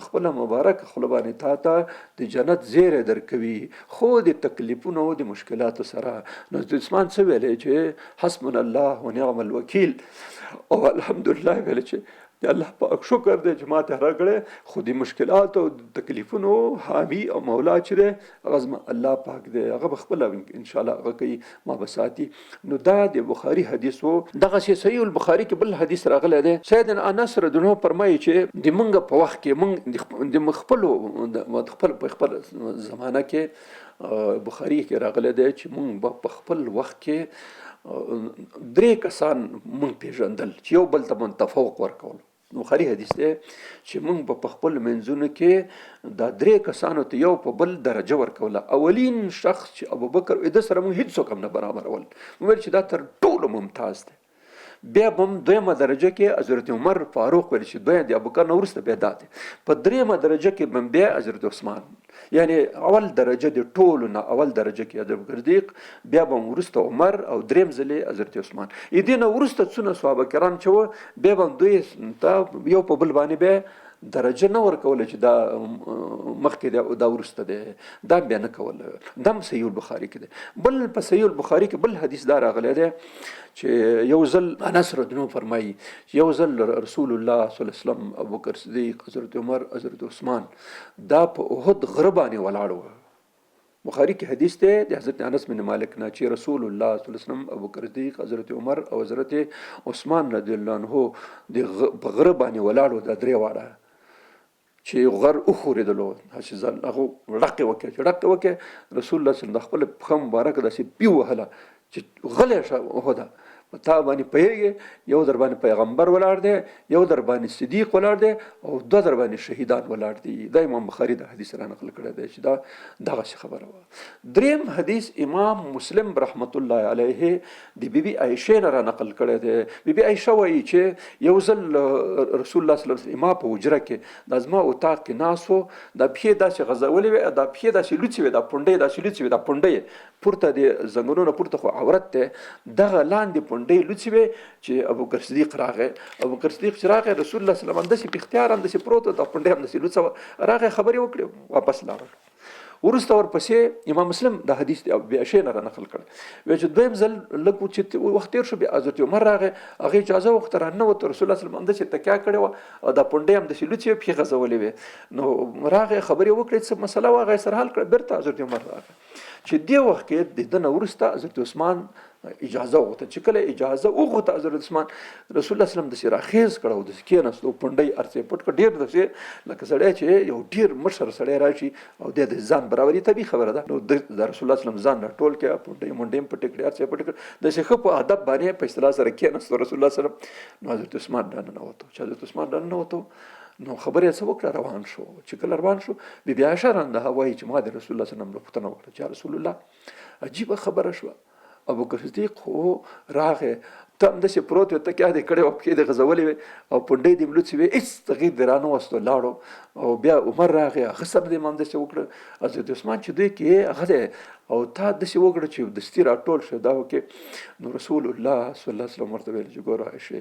خپل مبارک خپل باندې تا ته د جنت زیره درکوي خو د تکلیفونو د مشکلاتو سره. نو حضرت عثمان څه ویل چې حسبنا الله ونعم الوکیل او الحمدلله ویل چې الله پاک شکر دی چې ماته راغړې خو د مشکلات او تکلیفونو حامی او مولا چې دی هغه الله پاک دی هغه خپل ان شاء الله هغه کوي ما بساتی. نو دا د بخاری حدیث وو. دغه شی صحیح البخاری کې بل حدیث راغلی دی. سیدنا انس رضی الله عنه فرمایي چې د منګ په وخت کې منګ د خپل زمانہ کې بخاری کې راغلی دی چې منګ په خپل وخت کې 3 کسان مونږ پیژندل چې یو بل ته من تفوق ورکول. بخاری حدیث دی چې مونږ په خپل منځونو کې دا 3 کسانو ته یو په بل درجه ورکوله. اولین شخص چې ابوبکر د سره مونږ هیڅ څوک هم نه برابر ول ویل چې دا تر ټولو ممتاز دی. بیا بم دویمه درجه کې حضرت عمر فاروق ویل چې دوی د ابوبکر نه وروسته بیا داته. په دریمه درجه کې بم بیا حضرت عثمان یعنی اول درجه د ټولو نه اول درجه کې حضرت صدیق بیا بم وروسته عمر او دریم ځلې حضرت عثمان. دینه وروسته څونه صحابه کرام چې بیا بم دوی ته یو په بل باندې بیا درجه نه ورکوله چې دا مخکې دا ورسته دی دا بیا نه کوله. دم صحیح البخاری کې دی. بل په صحیح البخاری کې بل حدیث دا راغلی دی چې یو ځل انس رضی الله عنه فرمایي یو ځل رسول الله صلی الله علیه وسلم ابوبکر صدیق حضرت عمر حضرت عثمان دا په احد غره باندې ولاړ و. بخاری کې حدیث دی د حضرت انس بن مالک نه چې رسول الله صلی الله علیه وسلم ابوبکر صدیق حضرت عمر او حضرت عثمان رضی الله عنه د غره باندې ولاړ و. دا درې واړه چې غر اخوریدلو چې ځل هغه ډقې وکړي چې ډقې وکړي رسول الله صلی الله علیه وسلم د خپل پښه مبارکه داسې پیو وهله چې غلی شه احده تا باندې پوهېږي یو در باندې پیغمبر ولاړ دی یو در باندې صدیق ولاړ دی او 2 در باندې شهیدان ولاړ دي. دا امام بخاری د حدیث را نقل کړی دی چې دا دغه خبره وه. دریم حدیث امام مسلم رحمت الله علیه د بیبي عایشه نه را نقل کړی دی. بیبي عایشه وایي چې یو ځل رسول الله صلی الله علیه وسلم ما په حجره کې د زما اتاق کې ناست و دا پښې داسې غځولې وې دا پښې داسې لوڅې وې دا پونډۍ داسې لوڅې وې دا پونډۍ پورته د زنګونونه پورته خو عورت دی دغه لاندې پونډۍ لوڅې وې چې ابوبکر صدیق راغی. ابوبکر صدیق چې راغی رسول الله صلی الله علیه وسلم داسې په اختیار هم داسې پروت و دا پونډۍ هم داسې لوڅه وه راغی خبرې وکړې واپس لاړل. وروسته ورپسې امام مسلم د حدیث د ابي عائشې نه را نقل کړ وایي چې دویم ځل لږ چې وخت تېر شو بیا حضرت عمر راغی هغې اجازه وغوښته راننوت رسول الله صلی الله علیه وسلم همداسې تکیه کړې وه او دا پونډۍ هم داسې لوڅې وې پښې غځولې وې. نو راغی خبرې وکړې څه مسله وه هغه یې سره حل کړه بېرته حضرت عمر راغی چې دې وخت کې د ده نه وروسته حضرت عثمان اجازه وغوښته چې کله اجازه وغوښته حضرت عثمان رسول الله صلی الله علیه وسلم داسې راخیز کړه او داسې کېناست او پونډۍ ارڅې پټ کړه ډېر داسې لکه سړی چې یو ډېر مشر سړی راشي او د ځان برابري طبیعي خبره ده. نو د رسول الله صلی الله علیه وسلم ځان راټول کړه پونډۍ مونډۍ هم پټې کړې ارڅې پټې کړې داسې ښه په ادب باندې په اصطلاح سره کېناست رسول الله صلی الله علیه وسلم. نو حضرت عثمان راننوتو چې حضرت عثمان راننوتو نو خبرې څه وکړه روان شو. چې کله روان شو بیبي عایشه رانده وایي چې ما د رسول الله صلی الله علیه وسلم پوښتنه وکړه چې رسول الله عجیبه خبره شوه ابوبکر صدیق خو راغی ته همداسې پروت وې تکیه دې کړې وه پښې دې غځولې وې او پونډۍ دې لوڅې وې هېڅ تغیر دې رانوستو لاړو او بیا عمر راغی هغه سره دې هم همداسې وکړه. حضرت عثمان چې دوی کې هغه دی او تا داسې وکړه چې دستي راټول شو دا وکړې. نو رسول الله صلی الله علیه وسلم ورته ویل چې ګوره عایشې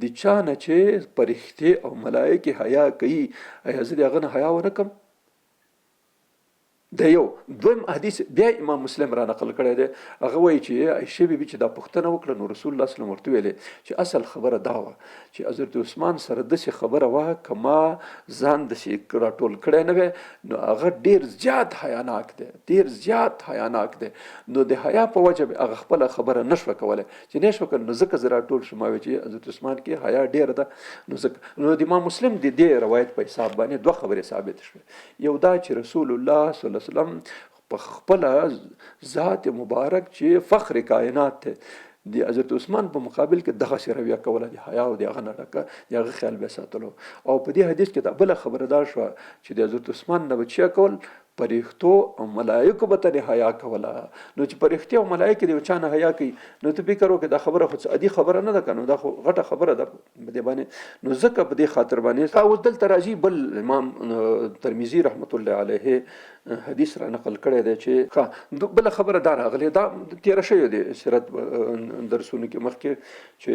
د چا نه چې فرښتې او ملایکې حیا کوي ایا زه د هغه نه حیا ونه کړم د یو دویم حدیث بیا امام مسلم را نقل کړی دی. هغه وایي چې عایشه بیبي چې دا پوښتنه وکړه نو رسول الله صلی الله علیه وسلم ورته ویلې چې اصل خبره دا وه چې حضرت عثمان سره داسې خبره وه که ما ځان داسې راټول کړی نه وی نو هغه ډېر زیات حیاناک دی، ډېر زیات حیاناک دی. نو د حیا په وجه به هغه خپله خبره نه شوه کولی چې نه شوه کولی نو ځکه زه راټول شوم. ما وی چې حضرت عثمان کې حیا ډېره ده نو ځکه نو د امام مسلم د دې روایت په حساب باندې دوه خبرې ثابت شوې. یو دا چې رسول الله صلی الله علیه وسلم په خپل ذات مبارک چې فخر کائنات ته د حضرت عثمان په مقابل کې دغه رویه کوله د حیا او د هغه نه ډکه د هغه خیال به ساتلو. او په دې حدیث کې دا بله خبره دا شوه چې د حضرت عثمان نه به چیا کول پرښتو او ملایکو به ته حیا کوله. نو چې پرښتې او ملایکې د یو چا نه حیا کوي نو ته فکر وکړې دا خبره خو څه عادي خبره نه ده که نو دا خو غټه خبره ده په دې باندې. نو ځکه په دې خاطر باندې اوس دلته راځي بل امام ترمذي رحمت الله علیه حدیث را نقل کړی دی چې بله خبره دا راغلی دا تېره شوې دی سیرت درسونو کې مخکې چې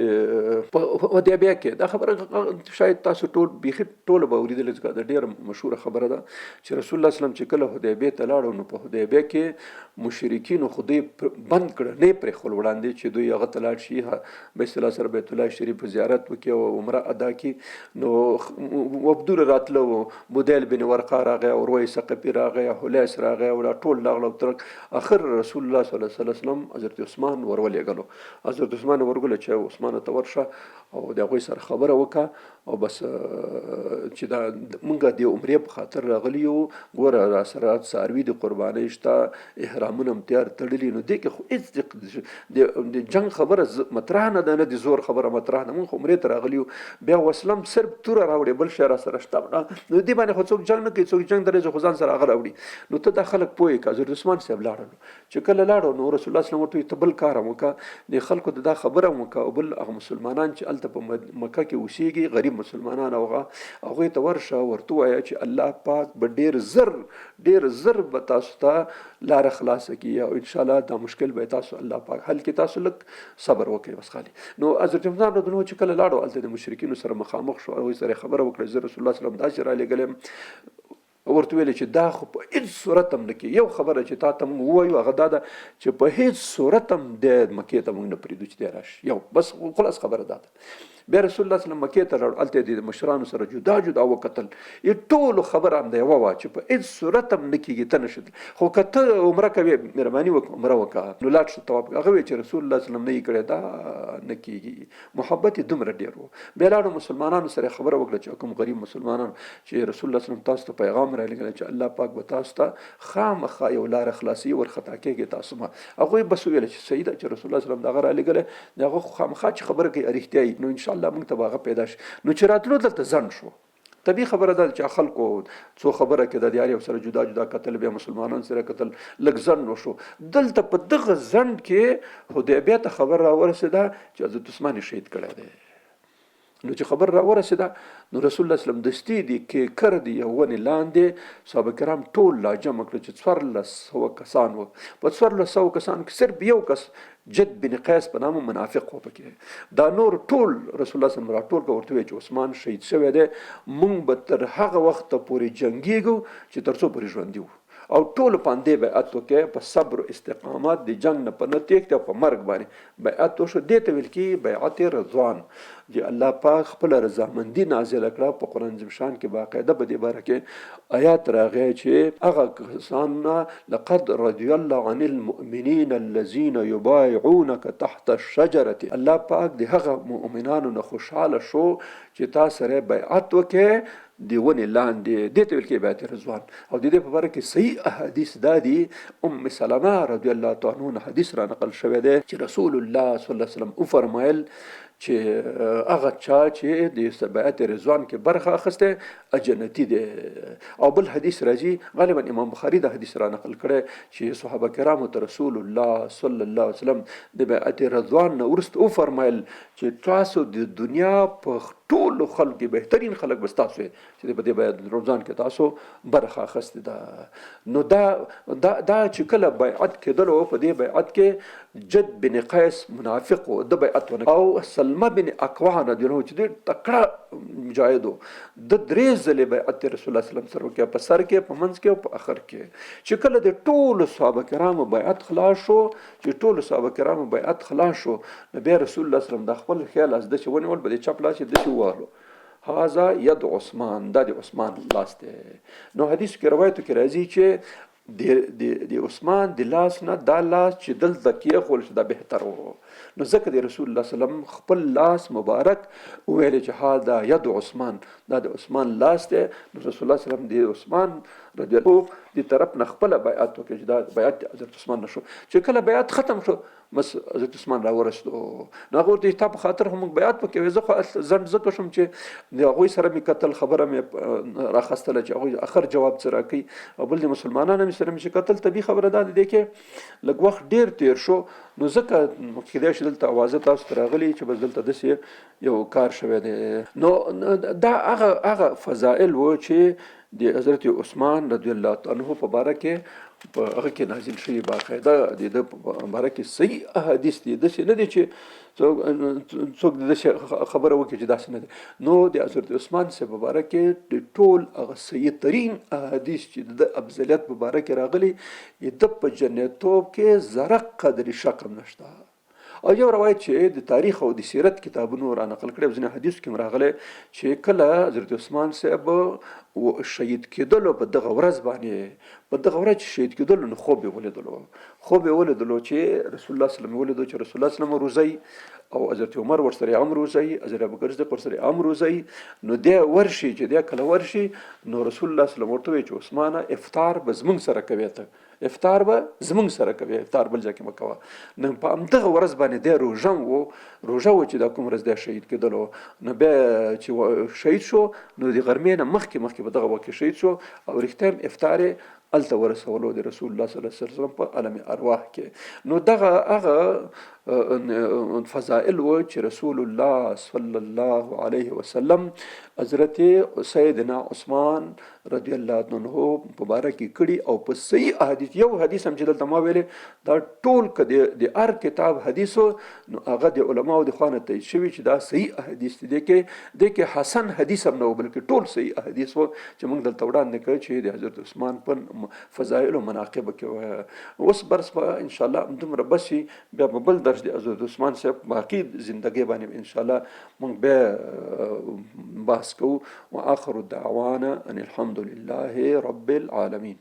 په حدیبیه کې دا خبره شاید تاسو ټول بیخي ټوله به اورېدلې ځکه دا ډېره مشهوره خبره ده چې رسول الله وسلم چې کله حدیبیې ته لاړو نو په حدیبیه کې مشرکینو خدای بند کړه نه پرېښول وړاندې چې دوی هغه ته لاړ شي بیت الله سره بیت الله شریف زیارت وکړي او عمره ادا کړي. نو عبدور راتله و بدیل بن ورقه راغی او رویس ثقفي راغی حلیس راغی او ټول لاغله ترک اخر رسول الله صلی الله علیه وسلم حضرت عثمان ورولېږلو. حضرت عثمان ورغله چې عثمان ته ورشه او د هغوی سره خبره وکړه او بس چې دا مونږ د عمرې په خاطر راغلي یو ګوره را سره څاروي د قربانۍ شته احرامونه هم تیار تړلي نو دې کې خو هېڅ د جنګ خبره مطرح نه ده نه د زور خبره مطرح ده مونږ خو عمرې ته راغلي یو بیا وسلم صرف توره راوړې بل شی را سره شته نو دې باندې خو څوک جنګ نه کوي څوک جنګ درځي خو ځان سره هغه راوړي. نو ته دا خلک پوهې که حضرت عثمان صاحب لاړلو چې کله لاړو نو رسول الله صلی الله علیه وسلم ته بل کار هم وکړه د خلکو ته دا خبره هم وکړه او بل هغه مسلمانان چې هلته په مکه کې اوسېږي غریب مسلمانان هغوی ته ورشه ورته ووایه چې الله پاک به ډېر زر به تاسو ته لاره خلاصه کړي او انشاءالله دا مشکل به تاسو الله پاک حل کړي تاسو لږ صبر وکړئ بس خالي. نو حضرت عثمان رضی الله عنه چې کله لاړو هلته د مشرکینو سره مخامخ شو هغوی سره خبره وکړه زه رسول الله صلی الله علیه وسلم داسې رالېږلی ورته ویلې چې دا خو په هېڅ صورت هم نه کې یو خبره چې تا ته موږ ووایو هغه دا ده چې په هېڅ صورت هم د مکې ته موږ نه پرېږدو چې دی راشي یو بس خلاص خبره دا ده. بیا رسول الله صلی الله علیه وسلم مکې ته لاړو هلته د مشرانو سره جدا وکتل ټولو خبره همدا یوه وه چې په هېڅ صورت هم نه کېږي ته نشي خو که ته عمره کوې مهرباني وکړه عمره وکړه نو لاړ شه طواف هغه وایي چې رسول الله صلی الله علیه وسلم نه یې کړی دا نه کېږي محبت یې دومره ډېر و. بیا لاړو مسلمانانو سره خبره وکړه چې کوم غریب مسلمانانو چې رسول الله صلی الله علیه وسلم تاسو ته پیغام رالیږلی چې الله پاک به تاسو ته خامخا یو لاره خلاصي ورخطا کېږي تاسو ما هغوی بس ویله چې صحیح ده چې رسول الله صلی الله علیه وسلم دغه رالیږلی د هغه خامخا چې خبره کوي رښتیا وي نو انشاءالله موږ ته به هغه پیدا شي. نو چې راتلو دلته ځنډ شو طبیعي خبره ده چې خلکو څو خبره کې د یار یو سره جدا کتل بیا مسلمانانو سره کتل لږ ځنډ وشو. دلته په دغه ځنډ کې حدیبیې ته خبر راورسېده چې حضرت عثمان یې شهید کړی دی. نو چې خبر راورسېده نو رسول الله صلی الله علیه وسلم دستي دي کې کر دي یو ونې لاندې صحابه کرام ټول لا جمع کړل چې 1400 کسان وو. په 1400 کسانو کې صرف یو کس جد بن قیس په نامه منافق و پکې دا نور ټول رسول الله صلی الله علیه وسلم راټول کړه ورته وایي چې عثمان شهید شوی دی موږ به تر هغه وخته پورې جنګېږو چې تر څو پورې ژوندي وو او ټول باندې بیعت وکړي په صبر او استقامت د جنگ نه په نه تېښتې او په مرګ باندې بیعت وشو. دې ته ویل کېږي بیعت رضوان چې الله پاک خپله رضامندي نازله کړه په قرآن عظیم شان کې باقاعده په دې باره کې آیات راغی چې هغه کسانونه لقد رضي الله عن المؤمنین الذین یبایعونک تحت الشجرة الله پاک د هغه مؤمنانو نه خوشحاله شو چې تا سره بیعت وکړي دی ونې لاندې دې ته ویل کېږي بیعت رضوان. او د دې په باره کې صحیح احادیث دا دي ام سلمه رضی الله تعالی عنها حدیث را نقل شوی دی چې رسول الله صلی الله علیه وسلم وفرمایل چې هغه چا چې د بیعت رضوان کې برخه اخیسته جنتي دی. او بل حدیث راځي غالبا امام بخاري دا حدیث را نقل کړی چې صحابه کرامو ته رسول الله صلی الله علیه وسلم د بیعت رضوان نه وروسته وفرمایل چې تاسو د دنیا په ټولو خلک بهترین خلک به ستاسو چې په دې بیعت رضوان کې تاسو برخه اخیستې ده. نو دا چې کله بیعت کېدلو په دې بیعت کې جد بن قیس منافق و د بیعت ونه او سلمه بن اکوع رضی الله عنه چې ډېر تکړه مجاهد د 3 ځلې بیعت رسول الله صلی الله علیه وسلم سره وکړ، په سر کې، په منځ کې او په اخر کې. چې کله د ټولو صحابه کرامو بیعت خلاص شو، چې ټولو صحابه کرامو بیعت خلاص شو، نو بیا رسول الله صلی الله علیه وسلم د خپل خیال از د چې ونیول په دې چپ لاس یې داسې ووهلو، هذا ید عثمان، دا د عثمان لاس دی. نو حدیث کې روایتو کې راځي چې د عثمان د لاس نه دا لاس چې دلته کېښول شي دا بهتر و. نو ځکه د رسول الله صلی الله علیه وسلم خپل لاس مبارک وویل چې هذا ید عثمان، دا د عثمان لاس دی. نو رسول الله صلی الله علیه وسلم د عثمان رضی الله د طرف نه خپله بیعت وکړي چې دا بیعت د حضرت عثمان نه شو. چې کله بیعت ختم شو بس حضرت عثمان راورسېدو. نو هغه ورته تا په خاطر هم بیعت وکړې، زه خو ځنډ ځکه شوم چې د هغوی سره مې کتل، خبره مې راخستله چې هغوی اخر جواب څه راکوي، او بل د مسلمانانو مې سره مې چې کتل. طبیعي خبره دا ده کې لږ وخت ډېر تېر شو، نو ځکه کیدای شي دلته اوازه تاسو ته راغلي چې بس دلته داسې یو کار شوی دی. نو دا هغه فضائل و چې د حضرت عثمان رضی الله عنه په باره کې په هغه کې نازل شوي، باقاعده د ده په باره کې صحیح احادیث دي، داسې نه دي چې څوک د داسې خبره وکړي چې داسې نه دي. نو د حضرت عثمان صاحب په باره کې د ټول هغه صحیح ترین احادیث چې د افضلیت په باره کې راغلي، د په جنتوب کې ذره قدر شک هم نشته. او یو روایت چې د تاریخ او د سیرت کتابونو را نقل کړی، ځینې حدیث کې هم راغلی چې کله حضرت عثمان صاحب شهید کېدلو په دغه ورځ باندې، په دغه ورځ چې شهید کېدلو، نو خوب یې ولیدلو چې رسول الله صلی الله علیه وسلم ولیدو چې رسول الله صلی الله علیه وسلم روزي، او حضرت عمر ورسره هم روزي، حضرت ابوبکر صدیق ورسره هم روزي. نو دی ورشي چې دی کله ورشي، نو رسول الله صلی الله علیه وسلم ورته وایي چې عثمانه افطار به زموږ سره کوي، ته افطار به زموږ سره کوي، افطار بل ځای کې مه کوه. نو په همدغه ورځ باندې دی روژه و چې دا کوم ورځ دی شهید کېدلو. نو بیا چې شهید شو، نو د غرمې نه مخکې په دغه وخت کې شهید شو، او رښتیا هم افطار یې هلته ورسولو د رسول الله صلی الله علیه وسلم په عالم ارواح کې. نو دغه هغه فضائل و چې رسول الله صلی الله علیه وسلم حضرت سیدنا عثمان رضی الله عنه په باره کې کړي. او په صحیح احادیث، یو حدیث هم چې دلته ما ویلې، دا ټول که د هر کتاب حدیثو، نو هغه د علماو د خوا نه تایید شوي چې دا صحیح احادیث دي. دې کې حسن حدیث هم نه و، بلکې ټول صحیح احادیث و چې موږ دلته وړاندې کړ چې د حضرت عثمان په فضایل او مناقب کې. اوس برس به انشاءالله همدومره بس شي، بیا به بل درس د حضرت عثمان صاحب باقي زندګۍ باندې انشاءالله موږ بیا بحث کوو. واخر دعوانا ان الحمد لله رب العالمين.